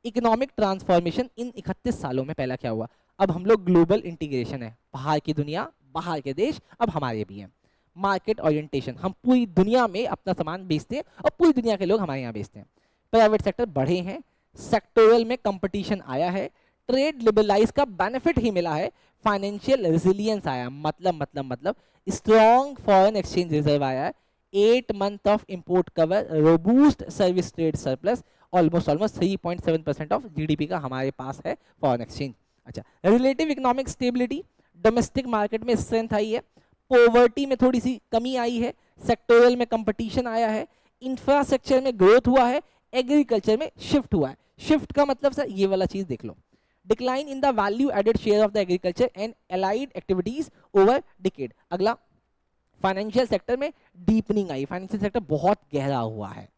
इकोनॉमिक ट्रांसफॉर्मेशन इन 31 सालों में पहला क्या हुआ? अब हम लोग ग्लोबल इंटीग्रेशन है, बाहर की दुनिया, बाहर के देश अब हमारे भी हैं। मार्केट ओरिएंटेशन, हम पूरी दुनिया में अपना सामान बेचते हैं और पूरी दुनिया के लोग हमारे यहाँ बेचते हैं। प्राइवेट सेक्टर बढ़े हैं, सेक्टोरल में कंपटीशन आया है, ट्रेड लिबरलाइज का बेनिफिट ही मिला है, फाइनेंशियल रेजिलियंस आया, मतलब स्ट्रॉन्ग फॉरेन एक्सचेंज रिजर्व आया है, 8 month of import cover, robust service trade surplus, almost 3.7% of GDP का हमारे पास है फॉरेन एक्सचेंज। अच्छा, relative economic stability, domestic market में स्ट्रेंथ आई है, पॉवर्टी में थोड़ी सी कमी आई है, सेक्टोरल में कंपटीशन आया है, इंफ्रास्ट्रक्चर में ग्रोथ हुआ है, एग्रीकल्चर में शिफ्ट हुआ है। शिफ्ट का मतलब सर ये वाला चीज देख लो, decline in the value added share of the agriculture and allied activities over decade. अगला, फाइनेंशियल सेक्टर में डीपनिंग आई, फाइनेंशियल सेक्टर बहुत गहरा हुआ है,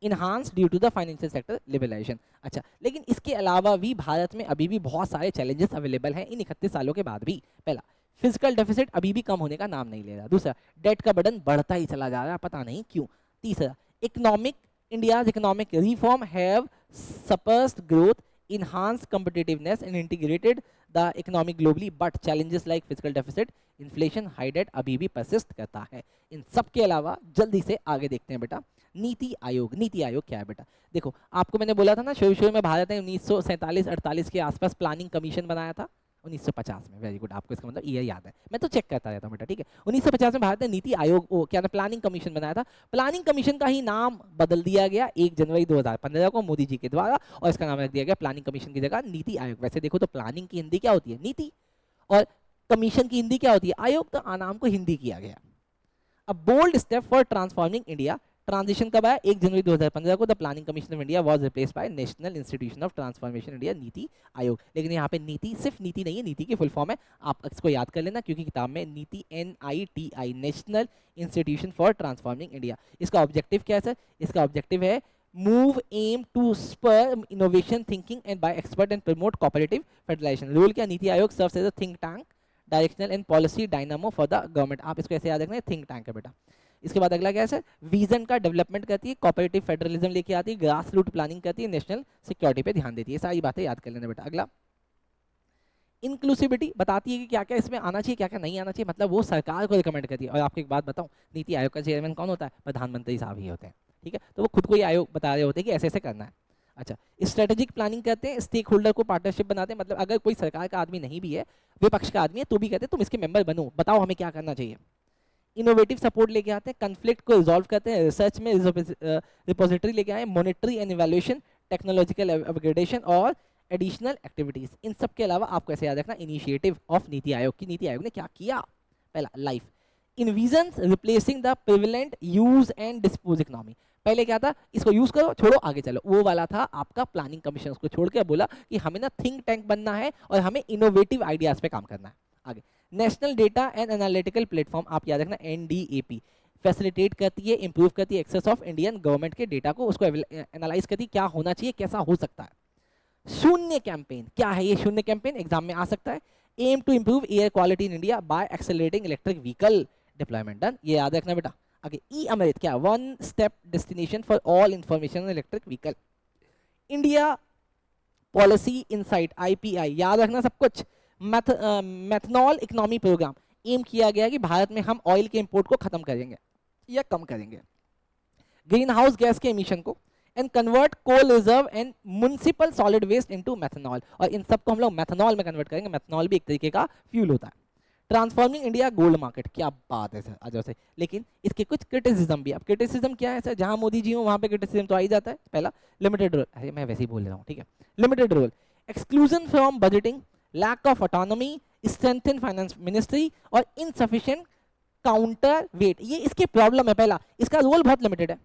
enhance due to the financial sector liberalisation. अच्छा, लेकिन इसके अलावा भी भारत में अभी भी बहुत सारे चैलेंजेस अवेलेबल हैं इन 31 सालों के बाद भी। पहला, फिजिकल डेफिसिट अभी भी कम होने का नाम नहीं ले रहा। दूसरा, डेट का बर्डन बढ़ता ही चला जा रहा है, पता नहीं क्यों। तीसरा, India's economic reform have suppressed growth, enhanced competitiveness and integrated the economy globally, but challenges like fiscal deficit, inflation, high debt अभी भी persist करता है। इन सब के अलावा जल्दी से आगे देखते हैं बेटा, नीति आयोग। नीति आयोग क्या है बेटा? देखो, आपको मैंने बोला था ना शुरू में भारत ने 1947-48 के आसपास प्लानिंग कमीशन बनाया था। 1950 में, वेरी गुड, आपको इसका मतलब ईयर याद है, मैं तो चेक करता रहता हूँ बेटा, ठीक है। 1950 में भारत ने नीति आयोग क्या ना प्लानिंग कमीशन बनाया था। प्लानिंग कमीशन का ही नाम बदल दिया गया 1 जनवरी 2015 को मोदी जी के द्वारा, और इसका नाम रख दिया गया प्लानिंग कमीशन की जगह नीति आयोग। वैसे देखो तो प्लानिंग की हिंदी क्या होती है? नीति, और कमीशन की हिंदी क्या होती है? आयोग। तो नाम को हिंदी किया गया। अब bold step for transforming India, transition कब आया? 1 जनवरी 2015 को the planning commission of India was replaced by National Institution of Transformation India, NITI Aayog. लेकिन यहाँ पे नीति सिर्फ नीति नहीं है, नीति की फुल फॉर्म है, आप इसको याद कर लेना क्योंकि किताब में NITI NITI, national institution for transforming India. इसका ऑब्जेक्टिव क्या है सर? इसका ऑब्जेक्टिव है move em to spur innovation thinking and by expert and promote cooperative federalisation. Role क्या? NITI Aayog serves as a think tank, directional and policy dynamo for the government. आप इसको ऐसे याद रखना है, थिंक टैंक है बेटा। इसके बाद अगला क्या है सर? विजन का डेवलपमेंट करती है, कोऑपरेटिव फेडरलिज्म लेके आती है, ग्रास रूट प्लानिंग करती है, नेशनल सिक्योरिटी पे ध्यान देती है। सारी बातें याद कर लेना बेटा। अगला, इंक्लूसिविटी बताती है कि क्या क्या इसमें आना चाहिए, क्या क्या नहीं आना चाहिए, मतलब वो सरकार को रिकमेंड करती है। और आपको एक बात बताऊं, नीति आयोग का चेयरमैन कौन होता है? प्रधानमंत्री साहब ही होते हैं, ठीक है। तो वो खुद को ही आयोग बता रहे होते हैं कि ऐसे ऐसे करना है। अच्छा, स्ट्रेटेजिक प्लानिंग करते हैं, स्टेक होल्डर को पार्टनरशिप बनाते हैं, मतलब अगर कोई सरकार का आदमी नहीं भी है, विपक्ष का आदमी है, तो भी कहते हैं तुम इसके मेंबर बनो, बताओ हमें क्या करना चाहिए। इनोवेटिव सपोर्ट लेके आते हैं, कन्फ्लिक्ट को रिजॉल्व करते हैं, रिसर्च में रिपोजिटरी लेके आए, monetary and evaluation, technological upgradation और एडिशनल एक्टिविटीज। इन सब के अलावा आपको ऐसे याद रखना इनिशिएटिव ऑफ नीति आयोग की नीति आयोग ने क्या किया। पहला, life envisions replacing the prevalent use and dispose economy. पहले क्या था? इसको यूज करो, छोड़ो, आगे चलो, वो वाला था आपका प्लानिंग कमीशन। उसको छोड़ के बोला कि हमें ना थिंक टैंक बनना है और हमें इनोवेटिव आइडियाज पे काम करना है। आगे, national data and analytical platform, आप याद रखना NDAP, फैसिलिटेट करती है, इंप्रूव करती है एक्सेस ऑफ इंडियन गवर्नमेंट के डेटा को, उसको एनालाइज करती है क्या होना चाहिए, कैसा हो सकता है। शून्य कैंपेन, क्या है ये शून्य कैंपेन? एग्जाम में आ सकता है। Aim to improve air quality in India by accelerating electric vehicle deployment, done, ये याद रखना बेटा। आगे, ई अमृत क्या? 1 step destination for all information electric vehicle. India policy insight IPI, याद रखना सब कुछ। मैथनॉल इकोनॉमी प्रोग्राम, एम किया गया कि भारत में हम ऑयल के इंपोर्ट को खत्म करेंगे या कम करेंगे, ग्रीन हाउस गैस के एमिशन को, and convert coal reserve and municipal solid waste into methanol, और इन सबको हम लोग मैथनॉल में कन्वर्ट करेंगे। मैथनॉल भी एक तरीके का फ्यूल होता है। ट्रांसफॉर्मिंग इंडिया गोल्ड मार्केट, क्या बात है सर, आ जाओ से। लेकिन इसके कुछ क्रिटिसिज्म भी। अब क्रिटिसिज्म क्या है सर? जहां मोदी जी हो वहां पे क्रिटिसिज्म तो आ ही जाता है। पहला, लिमिटेड रोल, अरे मैं वैसे ही बोल रहा हूँ, ठीक है। Limited role, exclusion from budgeting, lack of autonomy, strengthen finance ministry और इनसफिशिएंट काउंटर वेट, ये इसके प्रॉब्लम है। पहला, इसका रोल बहुत लिमिटेड है।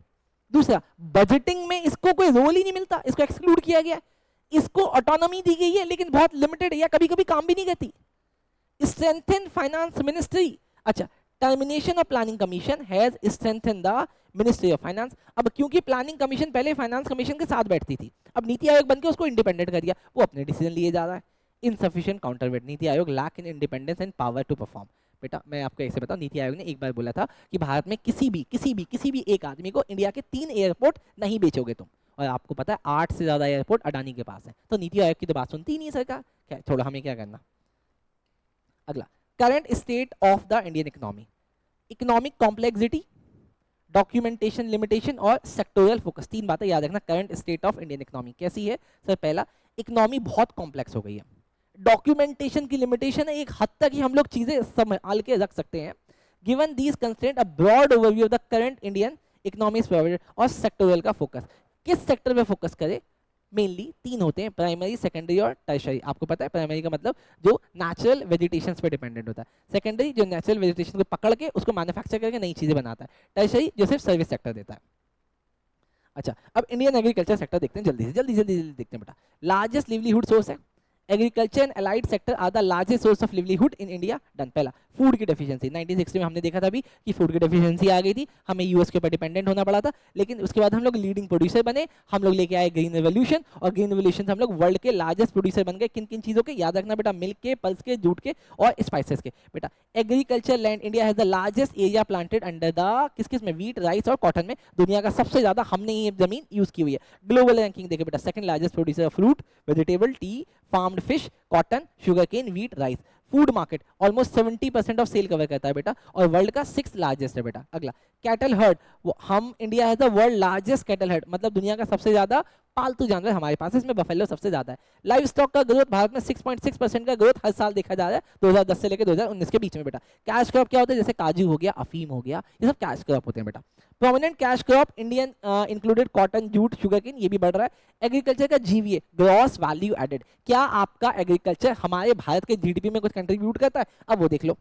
दूसरा, बजटिंग में इसको कोई रोल ही नहीं मिलता, इसको एक्सक्लूड किया गया। इसको ऑटोनॉमी दी गई है लेकिन बहुत लिमिटेड है, या कभी कभी काम भी नहीं करती। स्ट्रेंथन फाइनेंस मिनिस्ट्री, अच्छा, termination of planning commission has strengthened the ministry of finance. अब क्योंकि प्लानिंग कमीशन पहले फाइनेंस कमीशन के साथ बैठती थी, अब नीति आयोग बनकर उसको इंडिपेंडेंट कर दिया, वो अपने डिसीजन लिए जा रहा है। Insufficient counterweight, NITI Aayog lack in independence and power to perform. बेटा मैं आपको ऐसे बताऊं, नीति आयोग ने एक बार बोला था कि भारत में किसी भी एक आदमी को इंडिया के 3 एयरपोर्ट नहीं बेचोगे तुम, और आपको पता है 8 से ज्यादा एयरपोर्ट अडानी के पास है, तो नीति आयोग की तो बात सुनती ही नहीं सरकार। क्या छोड़ो, हमें क्या करना। अगला, current state of the Indian economy, economic complexity, documentation limitation और सेक्टोरियल फोकस। 3 बातें याद रखना। Current state of Indian economy कैसी है सर? पहला, इकोनॉमी बहुत कॉम्प्लेक्स हो गई है, डॉक्यूमेंटेशन की लिमिटेशन है, एक हद तक ही हम लोग चीजें संभाल के रख सकते हैं। Given these constraint, a broad overview of the current Indian economy is provided. और सेक्टोरियल का फोकस, किस सेक्टर पे फोकस करे? मेनली 3 होते हैं, प्राइमरी, सेकेंडरी और टर्शरी। आपको पता है प्राइमरी का मतलब जो नेचुरल वेजिटेशन पे डिपेंडेंट होता है, सेकेंडरी जो नेचुरल वेजिटेशन को पकड़ के उसको मैन्युफैक्चर करके नई चीजें बनाता है, टर्शरी जो सिर्फ सर्विस सेक्टर देता है। अच्छा, अब इंडियन एग्रीकल्चर सेक्टर देखते हैं, जल्दी देखते हैं बेटा। लार्जेस्ट लिवलीहुड सोर्स है, agriculture and allied sector are the largest source of livelihood in India. Done. पहला, फूड की डेफिशिएंसी। 1960 में हमने देखा था अभी कि फूड की डेफिशिएंसी आ गई थी, हमें यूएस के ऊपर डिपेंडेंट होना पड़ा था, लेकिन उसके बाद हम लोग लीडिंग प्रोड्यूसर बने, हम लोग लेके आए ग्रीन रेवोल्यूशन, और ग्रीन रेवोल्यूशन से हम लोग वर्ल्ड के लार्जेस्ट प्रोड्यूसर बन गए। किन किन चीजों के? याद रखना बेटा, मिल्क के, पल्स के, जूट के और स्पाइसेस के। बेटा agriculture land, India has the largest area planted under the किस में? व्हीट, राइस और कॉटन में दुनिया का सबसे ज्यादा हमने ये जमीन यूज की हुई है। ग्लोबल रैंकिंग देखिए बेटा, second largest producer of fruit, vegetable, tea, farmed fish, cotton, sugar cane, wheat, rice. Food market almost 70% of sale cover करता है बेटा, और वर्ल्ड का 6th लार्जेस्ट है बेटा। अगला, कैटल हर्ड, हम इंडिया है the world largest cattle heard, मतलब दुनिया का सबसे ज्यादा पालतू जानवर हमारे पास है, इसमें बफेलो सबसे ज्यादा है। लाइव स्टॉक का ग्रोथ भारत में 6.6% का ग्रोथ हर साल देखा जा रहा है 2010 से लेकर 2019 के बीच में बेटा। कैश क्रॉप क्या होता है? जैसे काजू हो गया, अफीम हो गया, ये सब कैश क्रॉप होते हैं बेटा। Prominent cash crop Indian included cotton, jute, sugar cane, ये भी बढ़ रहा है। एग्रीकल्चर का जीवीए, ग्रॉस वैल्यू एडेड, क्या आपका एग्रीकल्चर हमारे भारत के जीडीपी में कुछ कंट्रीब्यूट करता है? अब वो देख लो।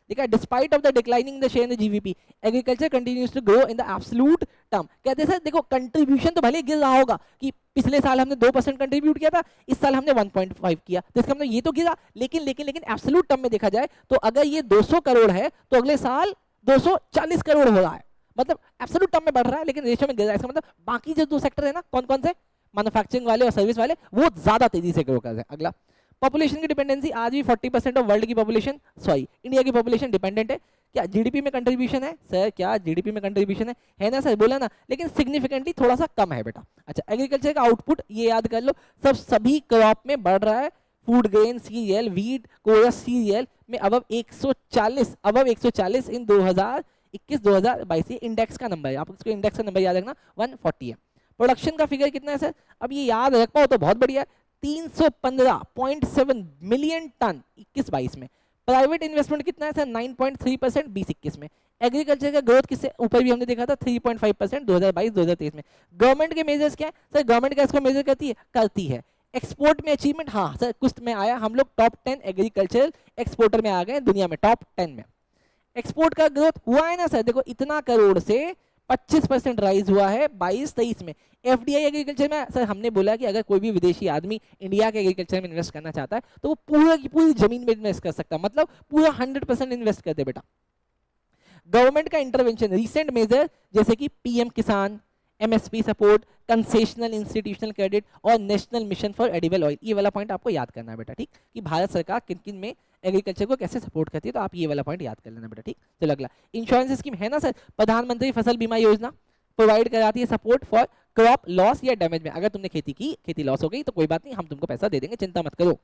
देखा, despite of the declining the share in the GVP, agriculture continues to grow in the absolute term. कहते हैं सर देखो, कंट्रीब्यूशन तो भले गिर रहा होगा कि पिछले साल हमने 2% कंट्रीब्यूट किया था, इस साल हमने 1.5 किया, तो इसका मतलब ये तो गिरा, लेकिन एब्सोल्यूट टर्म में देखा जाए तो अगर ये 200 करोड़ है तो अगले साल 240 करोड़ हो रहा है, मतलब एब्सोल्यूट टर्म में बढ़ रहा है लेकिन रेशियो में गिर रहा है। इसका मतलब बाकी जो 2 सेक्टर है ना, कौन कौन से? मैन्युफैक्चरिंग वाले और सर्विस वाले, वो ज्यादा तेजी से ग्रो कर रहे हैं। अगला, पॉपुलेशन की डिपेंडेंसी, आज भी 40% ऑफ वर्ल्ड की पॉपुलेशन, सॉरी इंडिया की पॉपुलेशन डिपेंडेंट है। क्या जीडीपी में कंट्रीब्यूशन है सर? क्या जीडीपी में कंट्रीब्यूशन है ना सर? बोला ना, लेकिन सिग्निफिकेंटली थोड़ा सा कम है बेटा। अच्छा, एग्रीकल्चर का आउटपुट ये याद कर लो, सभी क्रॉप में बढ़ रहा है। Food grain, cereal, wheat, coarse cereal में अबव 140 इन 2021-2022 इंडेक्स का नंबर है, आप इसको इंडेक्स का नंबर याद रखना, 140 है। प्रोडक्शन का फिगर कितना है सर? अब ये याद रख पाओ तो बहुत बढ़िया है, 315.7 मिलियन टन 21-22 में। प्राइवेट इन्वेस्टमेंट कितना है सर? 9.3% 20-21 में। एग्रीकल्चर का ग्रोथ किससे ऊपर भी हमने देखा था 3.5% 2022-2023 में। गवर्नमेंट के मेजर्स क्या है सर? गवर्नमेंट क्या इसको मेजर करती है? एक्सपोर्ट में अचीवमेंट, हाँ सर कुछ में आया, हम लोग टॉप 10 एग्रीकल्चर एक्सपोर्टर में आ गए दुनिया में, टॉप 10 में। एक्सपोर्ट का ग्रोथ हुआ है ना सर? देखो इतना करोड़ से 25% राइज हुआ है 22-23 में। एफडीआई एग्रीकल्चर में सर हमने बोला कि अगर कोई भी विदेशी आदमी इंडिया के एग्रीकल्चर में इन्वेस्ट करना चाहता है तो वो पूरा की पूरी जमीन में इन्वेस्ट कर सकता है, मतलब पूरा 100% इन्वेस्ट कर दे बेटा। गवर्नमेंट का इंटरवेंशन, रिसेंट मेजर जैसे कि PM Kisan, MSP support, concessional institutional credit और national mission for edible oil, ये वाला पॉइंट आपको याद करना है बेटा, ठीक, कि भारत सरकार किन किन में एग्रीकल्चर को कैसे सपोर्ट करती है, तो आप ये वाला पॉइंट याद कर लेना बेटा, ठीक। चलो अगला, इंश्योरेंस स्कीम है ना सर, प्रधानमंत्री फसल बीमा योजना प्रोवाइड कराती है सपोर्ट फॉर क्रॉप लॉस या डैमेज में। अगर तुमने खेती की, खेती लॉस हो गई तो कोई बात नहीं, हम तुमको पैसा दे देंगे, चिंता मत करो।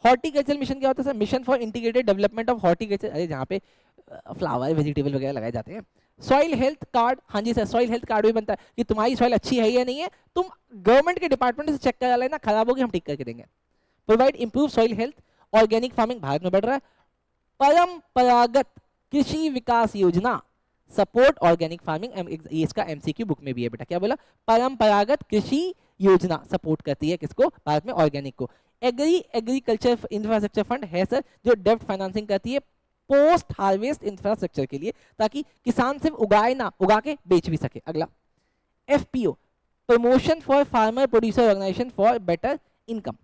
हॉर्टिकल्चर मिशन क्या होता है sir? Mission for integrated development of horticulture, अरे जहाँ पे फ्लावर वेजिटेबल वगैरह लगाए जाते हैं। सॉइल हेल्थ कार्ड, हाँ जी सर, सॉइल हेल्थ कार्ड भी बनता है कि तुम्हारी सॉइल अच्छी है या नहीं है, तुम गवर्नमेंट के डिपार्टमेंट से चेक करा लेना, खराब होगी हम ठीक करके देंगे। Provide improve soil health, organic farming Bharat में बढ़ रहा है। परंपरागत कृषि विकास योजना सपोर्ट ऑर्गेनिक फार्मिंग, ये इसका एमसीक्यू बुक में भी है बेटा, क्या बोला? परंपरागत कृषि योजना सपोर्ट करती है किसको? भारत में ऑर्गेनिक को। एग्रीकल्चर इंफ्रास्ट्रक्चर फंड है सर, जो डेब्ट फाइनेंसिंग करती है पोस्ट हार्वेस्ट इंफ्रास्ट्रक्चर के लिए, ताकि किसान सिर्फ उगाए ना, उगा के बेच भी सके। अगला, FPO, promotion for farmer producer organisation for better income,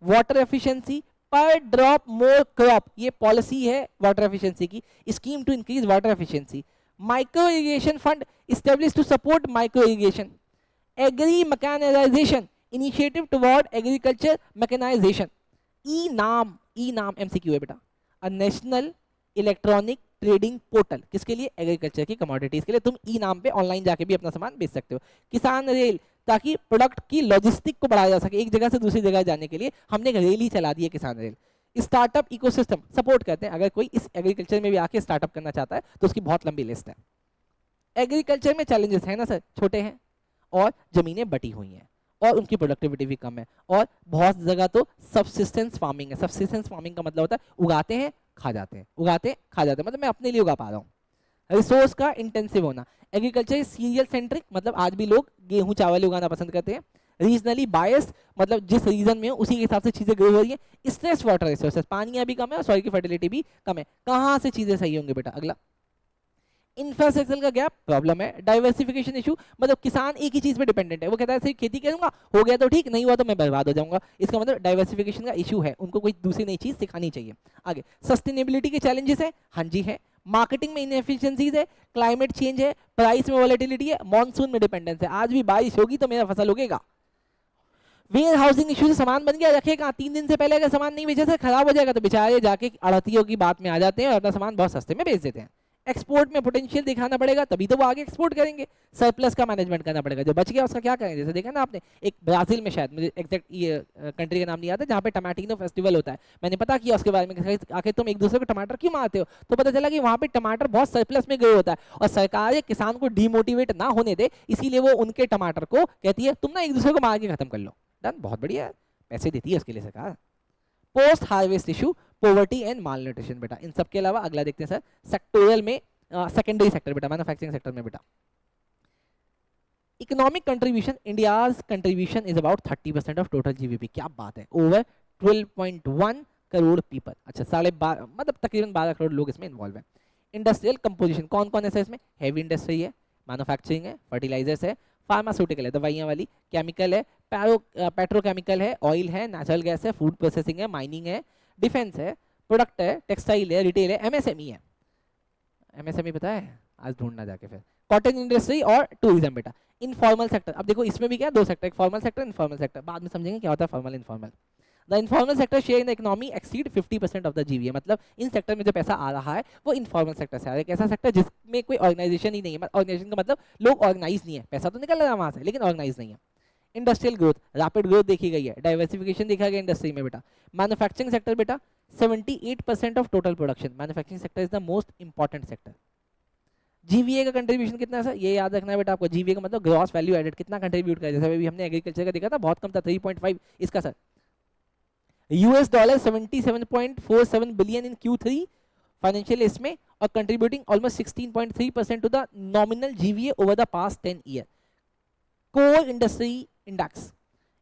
water efficiency, per drop more crop, ये पॉलिसी है वाटर एफिशिएंसी की, scheme to increase water efficiency. Micro irrigation fund establish to support micro irrigation. Agri mechanisation initiative toward agriculture mechanisation. E NAM MCQ है बेटा, a national electronic trading portal, किसके लिए? एग्रीकल्चर की कमोडिटीज के लिए। तुम ई नाम पे ऑनलाइन जाके भी अपना सामान बेच सकते हो। किसान रेल, ताकि प्रोडक्ट की लॉजिस्टिक को बढ़ाया जा सके, एक जगह से दूसरी जगह जाने के लिए हमने एक रेल ही चला दी है, किसान रेल। स्टार्टअप इकोसिस्टम सपोर्ट करते हैं, अगर कोई इस एग्रीकल्चर में भी आके स्टार्टअप करना चाहता है तो उसकी बहुत लंबी लिस्ट है। एग्रीकल्चर में चैलेंजेस है ना सर, छोटे हैं और जमीनें बटी हुई हैं और उनकी प्रोडक्टिविटी भी कम है, और बहुत जगह तो सबसिस्टेंस फार्मिंग है। सबसिस्टेंस फार्मिंग का मतलब होता है उगाते हैं खा जाते हैं, उगाते हैं खा जाते हैं, मतलब मैं अपने लिए उगा पा रहा हूँ। रिसोर्स का इंटेंसिव होना। एग्रीकल्चर सीरियल सेंट्रिक, मतलब आज भी लोग गेहूं चावल उगाना पसंद करते हैं। रीजनली बायस्ड, मतलब जिस रीजन में हो उसी के हिसाब से चीजें ग्रो हो रही है। स्ट्रेस वाटर रिसोर्सेज, पानी अभी कम है और सॉइल की फर्टिलिटी भी कम है। कहाँ से चीजें सही होंगी बेटा? अगला इंफ्रास्ट्रक्चर का गैप प्रॉब्लम है। डाइवर्सिफिकेशन इशू, मतलब किसान एक ही चीज पे डिपेंडेंट है, वो कहता है सिर्फ खेती करूंगा, हो गया तो ठीक, नहीं हुआ तो मैं बर्बाद हो जाऊंगा। इसका मतलब डाइवर्सिफिकेशन का इशू है, उनको कोई दूसरी नई चीज सिखानी चाहिए। आगे सस्टेनेबिलिटी के चैलेंजेस है, हाँ जी है। मार्केटिंग में इनएफिशिएंसीज है, क्लाइमेट चेंज है, प्राइस में वॉलेटिलिटी है, मॉनसून में डिपेंडेंस है। आज भी बारिश होगी तो मेरा फसल उगेगा। वेयर हाउसिंग इशू से सामान बन गया, रखेगा 3 दिन से पहले अगर सामान नहीं बेचे से खराब हो जाएगा, तो बेचारे जाके आढ़तियों की बात में आ जाते हैं और अपना सामान बहुत सस्ते में बेच देते हैं। एक्सपोर्ट में पोटेंशियल दिखाना पड़ेगा, तभी तो वो आगे एक्सपोर्ट करेंगे। सरप्लस का मैनेजमेंट करना पड़ेगा, जो बच गया उसका क्या करेंगे? जैसे देखा ना आपने, एक ब्राजील में, शायद मुझे एग्जैक्ट ये कंट्री का नाम नहीं आता, जहाँ पे टमाटिनो फेस्टिवल होता है। मैंने पता किया उसके बारे में, आखिर तुम एक दूसरे को टमाटर क्यों मारते हो? तो पता चला कि वहाँ पे टमाटर बहुत सरप्लस में गए होता है और सरकार किसान को डिमोटिवेट ना होने दे, इसीलिए वो उनके टमाटर को कहती है तुम ना एक दूसरे को मार के खत्म कर लो। डन, बहुत बढ़िया, पैसे देती है उसके लिए सरकार। Post harvest issue, poverty and malnutrition बेटा। इन सब के अलावा अगला देखते हैं सर, सेक्टोरल में सेकेंडरी सेक्टर बेटा, मैन्युफैक्चरिंग सेक्टर में बेटा। Economic contribution, India's contribution is about 30% of total GDP. क्या बात है, ओवर 12.1 करोड़ पीपल। अच्छा, 12.5 मतलब तकरीबन 12 करोड़ लोग इसमें इन्वॉल्व हैं। इंडस्ट्रियल कंपोजिशन कौन कौन है इसमें? हैवी इंडस्ट्री है, मैन्युफैक्चरिंग है, फर्टिलाइजर्स है, फार्मास्यूटिकल है, दवाइयाँ वाली, केमिकल है, पेट्रोकेमिकल है, ऑयल है, नेचुरल गैस है, फूड प्रोसेसिंग है, माइनिंग है, डिफेंस है, प्रोडक्ट है, टेक्सटाइल है, रिटेल है, एमएसएमई है। एमएसएमई पता है? आज ढूंढना जाके फिर। कॉटन इंडस्ट्री और टूरिज्म बेटा। इनफॉर्मल सेक्टर, अब देखो इसमें भी क्या दो सेक्टर, एक फॉर्मल सेक्टर, इनफॉर्मल सेक्टर, बाद में समझेंगे क्या होता है formal informal. The informal sector share in the economy exceed 50% of the GVA, मतलब इन सेक्टर में जो पैसा आ रहा है वो इनफॉर्मल सेक्टर से आ रहा है। एक ऐसा सेक्टर जिसमें कोई ऑर्गेनाइजेशन ही नहीं है, ऑर्गेनाइजेशन का मतलब लोग ऑर्गेनाइज नहीं है, पैसा तो निकल रहा है वहां से लेकिन ऑर्गेनाइज नहीं है। इंडस्ट्रियल ग्रोथ, रैपिड ग्रोथ देखी गई है, डाइवर्सिफिकेशन देखा गया इंडस्ट्री में बेटा। मैन्युफैक्चरिंग सेक्टर बेटा 78% of total production, manufacturing sector is the most important sector. GVA का कंट्रीब्यूशन कितना है सर? ये याद रखना है बेटा आपको, जीवीए का मतलब ग्रॉस वैल्यू एडेड कितना कंट्रीब्यूट करे। जैसे अभी हमने एग्रीकल्चर का देखा था, बहुत कम था, 3.5। इसका sir US dollar 77.47 billion in Q3 financial इसमें, और contributing almost 16.3% to the nominal GVA over the past 10 year. Core industry index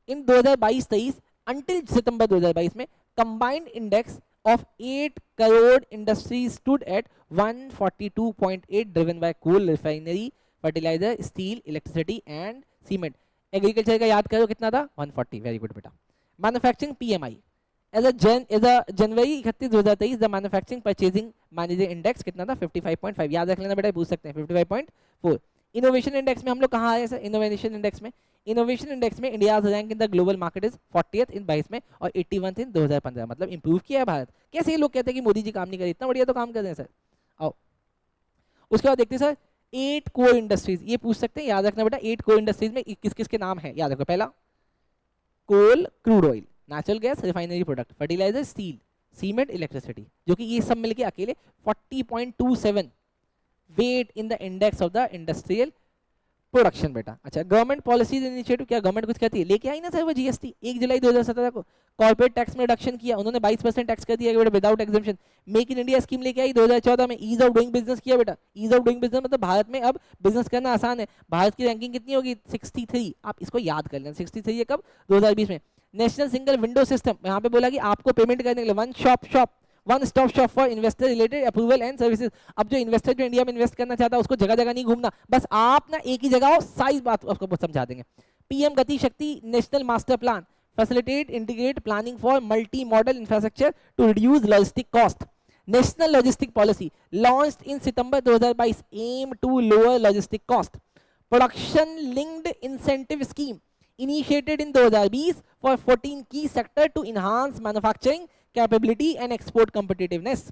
in 2022-23 until सितंबर 2022 में combined index of 8 crore industries stood at 142.8 driven by coal, refinery, fertilizer, steel, electricity and cement. Agriculture का याद करो कितना था? 140। वेरी गुड बेटा। Manufacturing PMI as a January 31 2023 the manufacturing purchasing manager index कितना था? 55.5। याद रख लेना बेटा, पूछ सकते हैं 55.4। इनोवेशन इंडेक्स में हम लोग कहाँ आए सर? इनोवेशन इंडेक्स में India rank in the global market is 40th इन 22 में और 81th इन 2015, मतलब इंप्रूव किया है भारत। कैसे ये लोग कहते हैं कि मोदी जी काम नहीं करे, इतना बढ़िया तो काम कर रहे हैं सर। आओ उसके बाद देखते हैं सर 8 कोर इंडस्ट्रीज, ये पूछ सकते हैं, याद रखना बेटा 8 कोर इंडस्ट्रीज में किस किस के नाम है याद रखो। पहला coal, crude oil, natural gas, refinery product, fertiliser, steel, cement, electricity, जो कि ये सब मिलके अकेले 40.27 weight in the index of the industrial production बेटा। अच्छा, गवर्नमेंट पॉलिसीज इनिशिएटिव, क्या गवर्नमेंट कुछ कहती है? लेके आई ना सर वो जीएसटी 1 जुलाई 2017 को। कॉर्पोरेट टैक्स में रिडक्शन किया उन्होंने, 22% टैक्स कर दिया बेटा without exemption. Make in India scheme लेके आई 2014 में। ईज ऑफ डूइंग बिजनेस किया बेटा। ईज ऑफ डूइंग बिजनेस मतलब भारत में अब बिजनेस करना आसान है। भारत की रैंकिंग कितनी होगी? 63। आप इसको याद कर लेना, 63 है कब? 2020 में। नेशनल सिंगल विंडो सिस्टम, यहाँ पे बोला कि आपको पेमेंट करने के लिए one stop shop for investor related approval and services. अब जो इन्वेस्टर जो इंडिया में इन्वेस्ट करना चाहता है उसको जगह जगह नहीं घूमना, बस आप ना एक ही जगह हो, सारी बात आपको समझा देंगे। पीएम गति शक्ति national master plan facilitate integrate planning for multi-modal infrastructure to reduce logistic cost. National logistic policy launched in September 2022 aim to lower logistic cost. Production linked incentive scheme initiated in 2020 for 14 key sector to enhance manufacturing capability and export competitiveness.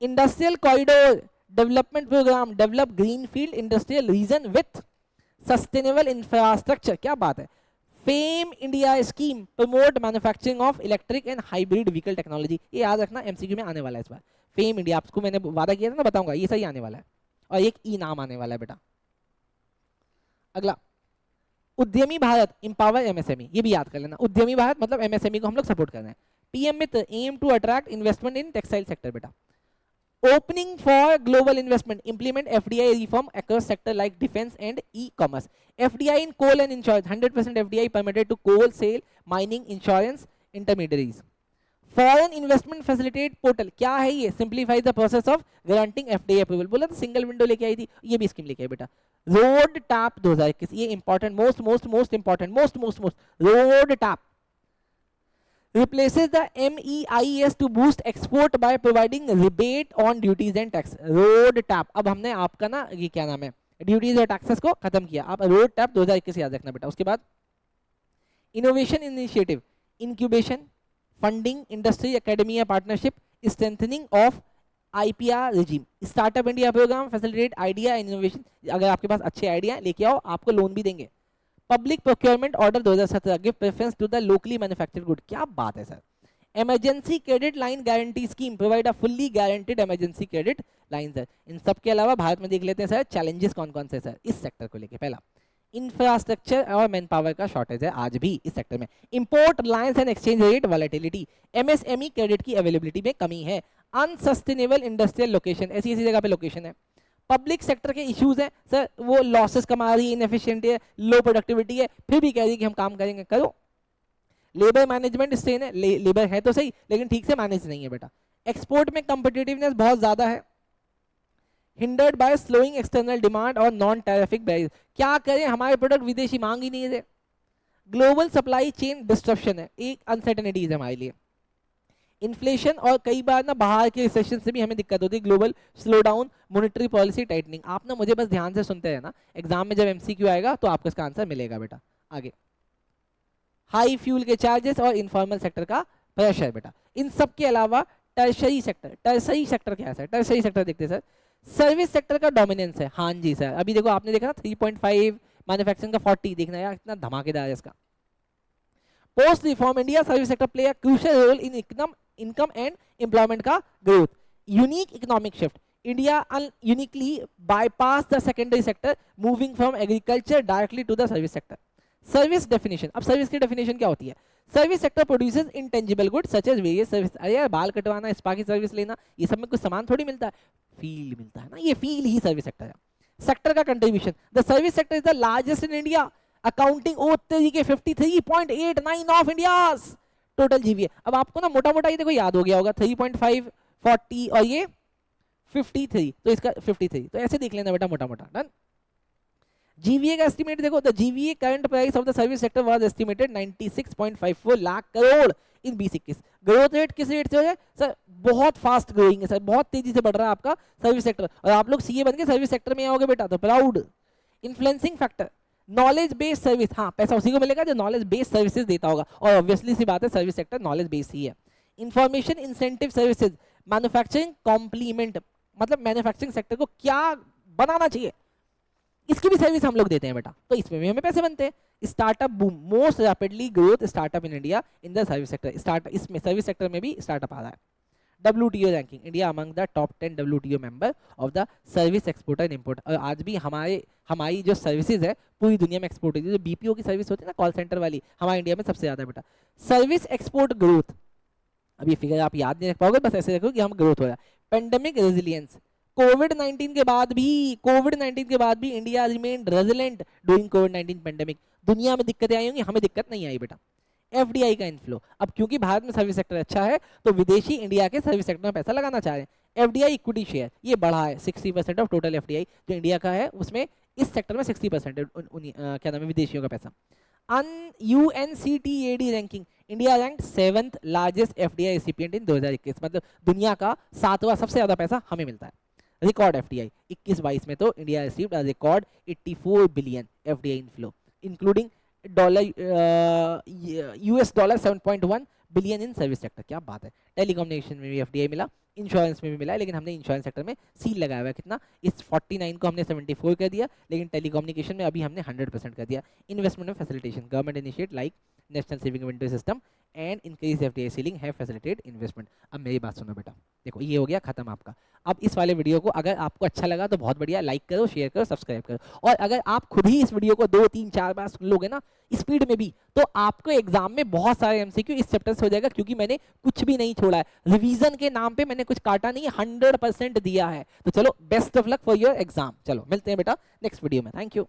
Industrial corridor development program develop greenfield industrial region with sustainable infrastructure. क्या बात है. Fame India scheme promote manufacturing of electric and hybrid vehicle technology. ये याद रखना, एमसीक्यू में आने वाला है इस बार. फेम इंडिया, आपको मैंने वादा किया था ना, बताऊंगा, ये सही आने वाला है. और एक ई नाम आने वाला है बेटा. अगला, उद्यमी भारत इंपावर एमएसएमई. ये भी याद कर लेना, उद्यमी भारत मतलब एमएसएमई को हम लोग सपोर्ट कर रहे हैं. PM Mitra aim to attract investment in textile sector बेटा. Opening for global investment, implement FDI reform across sector like defense and e-commerce. FDI in coal and insurance, 100% FDI permitted to coal, sale, mining, insurance, intermediaries. Foreign investment facilitate portal, क्या है ये? Simplify the process of granting FDI approval. बोला तो सिंगल विंडो लेके आई थी, ये भी स्कीम लेके आई बेटा. रोड टैप 2021, ये important, most important, most road tap replaces the MEIS to boost export by providing rebate on duties and tax. Road tap, अब हमने आपका ना ये क्या नाम है, ड्यूटीज और टैक्सेस को खत्म किया. अब रोड टैप 2021 याद रखना बेटा. उसके बाद innovation initiative, incubation, funding, industry academia partnership, strengthening of IPR regime. Startup India program facilitate idea and innovation. अगर आपके पास अच्छे आइडिया लेके आओ, आपको लोन भी देंगे. Public procurement order 2017 give preference to the locally manufactured good. क्या बात है sir. Emergency credit line guarantee scheme provide a fully guaranteed emergency credit line. Sir इन सब के अलावा भारत में देख लेते हैं सर चैलेंजेस कौन कौन से सर इस सेक्टर को लेके. पहला, इंफ्रास्ट्रक्चर और मैन पावर का शॉर्टेज है आज भी इस सेक्टर में. Import Reliance and exchange rate volatility, MSME credit की अवेलेबिलिटी में कमी है. अनसस्टेनेबल इंडस्ट्रियल लोकेशन, ऐसी जगह पे लोकेशन है. पब्लिक सेक्टर के इश्यूज हैं सर, वो लॉसेस कमा रही है, इनएफिशिएंट है, लो प्रोडक्टिविटी है, फिर भी कह रही है कि हम काम करेंगे. करो. लेबर मैनेजमेंट स्ट्रेन है, लेबर है तो सही लेकिन ठीक से मैनेज नहीं है बेटा. एक्सपोर्ट में कॉम्पिटिटिवनेस बहुत ज्यादा है. Hindered by slowing external demand और नॉन टैरिफिक बैरियर. क्या करें, हमारे प्रोडक्ट विदेशी मांग ही नहीं है. ग्लोबल सप्लाई चेन डिस्ट्रप्शन है, एक अनसर्टेनिटीज है हमारे लिए. इन्फ्लेशन और कई बार ना बाहर के रिसेशन से भी हमें दिक्कत होती है. Global slow down, monetary policy tightening. आप ना मुझे बस ध्यान से सुनते रहना, एग्जाम में जब एमसीक्यू आएगा तो आपको इसका आंसर मिलेगा बेटा. आगे, हाई फ्यूल के चार्जेस और इनफॉर्मल सेक्टर का प्रेशर बेटा. इन सब के अलावा टर्शरी सेक्टर, टर्शरी सेक्टर क्या है सर? टर्शरी सेक्टर देखते हैं सर, सर्विस सेक्टर का डोमिनेंस है. हाँ जी सर, अभी देखो आपने देखा ना 3.5, मैन्युफैक्चरिंग का 40, देखना यार कितना धमाकेदार है इसका. Post reform India service sector play a crucial role in income and employment का growth. Unique economic shift, India uniquely bypass the secondary sector moving from agriculture directly to the service sector. Service definition, अब सर्विस की डेफिनेशन क्या होती है? Service sector produces intangible good such as various service. अरे यार बाल कटवाना, स्पा की सर्विस लेना, ये सब में कुछ सामान थोड़ी मिलता है, फील मिलता है ना, ये फील ही सर्विस सेक्टर है. सेक्टर का contribution, the service sector is the largest in India accounting ओ तरीके 53.89 ऑफ इंडियाज टोटल जीवीए. अब आपको ना मोटा मोटा ये देखो याद हो गया होगा, 3.5, 40 और ये 53, तो इसका 53, तो ऐसे देख लेना बेटा मोटा मोटा. डन. जीवीए का एस्टिमेट देखो, the GVA current price of the service sector was estimated 96.54 lakh crore in 2021. Growth rate किस रेट से हो है सर? बहुत फास्ट ग्रोइंग है सर, बहुत तेजी से बढ़ रहा है आपका सर्विस सेक्टर. और आप लोग सीए बन के सर्विस सेक्टर में आओगे बेटा तो proud. Influencing factor, knowledge based service. हाँ, पैसा उसी को मिलेगा जो नॉलेज बेस्ड सर्विसेज देता होगा, और ऑब्वियसली सी बात है सर्विस सेक्टर नॉलेज बेस्ड ही है. Information incentive services, manufacturing complement, मतलब मैन्युफैक्चरिंग सेक्टर को क्या बनाना चाहिए इसकी भी सर्विस हम लोग देते हैं बेटा, तो इसमें भी हमें पैसे बनते हैं. Startup boom, most rapidly growth startup in India in the service sector. Start इसमें सर्विस सेक्टर में भी स्टार्टअप आ रहा है. WTO ranking, India among the top 10 WTO member of the service exporter and importer. और आज भी हमारी जो सर्विसेज है पूरी दुनिया में एक्सपोर्ट होती है. जो BPO की सर्विस होती है ना, कॉल सेंटर वाली, हमारे इंडिया में सबसे ज्यादा है बेटा. सर्विस एक्सपोर्ट ग्रोथ, अब ये फिगर आप याद नहीं रख पाओगे, बस ऐसे रखो कि हम ग्रोथ हो रहा है. पेंडेमिक रेजिलियंस, कोविड-19 के बाद भी इंडिया रिमेन्ड रेजिलेंट ड्यूरिंग कोविड-19 पेंडेमिक. दुनिया में दिक्कतें आई होंगी, हमें दिक्कत नहीं आई बेटा. FDI का इनफ्लो, अब क्योंकि भारत में सर्विस सेक्टर अच्छा है तो विदेशी इंडिया के सर्विस सेक्टर में पैसा लगाना चाह रहे हैं. FDI इक्विटी शेयर ये बढ़ा है, 60% ऑफ टोटल FDI जो इंडिया का है उसमें इस सेक्टर में 60% है क्या नाम है विदेशियों का पैसा. UNCTAD ranking, India ranked 7th largest FDI recipient in 2021, मतलब दुनिया का 7वां सबसे ज्यादा पैसा हमें मिलता है। रिकॉर्ड एफडीआई 21-22 में तो India received a record 84 billion FDI inflow, including US dollar 7.1 billion in service sector. क्या बात है। टेलीकम्युनिकेशन में भी एफडीआई मिला, इंश्योरेंस में भी मिला है, लेकिन हमने इंश्योरेंस सेक्टर में सील लगाया हुआ है कितना, इस 49 को हमने 74 कर दिया, लेकिन टेलीकम्युनिकेशन में अभी हमने 100% कर दिया। इन्वेस्टमेंट में facilitation, government initiate like national saving window system and increase FDI ceiling have facilitated investment. अब मेरी बात सुनो बेटा, देखो ये हो गया खत्म आपका। अब इस वाले वीडियो को अगर आपको अच्छा लगा तो बहुत बढ़िया, लाइक करो, शेयर करो, सब्सक्राइब करो, और अगर आप खुद ही इस वीडियो को 2-3-4 बार सुन लोगे ना स्पीड में भी, तो आपको एग्जाम में बहुत सारे एमसीक्यू इस चैप्टर से हो जाएगा, क्योंकि मैंने कुछ भी नहीं छोड़ा है, रिवीजन के नाम पे मैंने कुछ काटा नहीं है, 100% दिया है। तो चलो best of luck for your exam. चलो मिलते हैं बेटा नेक्स्ट वीडियो में। Thank you.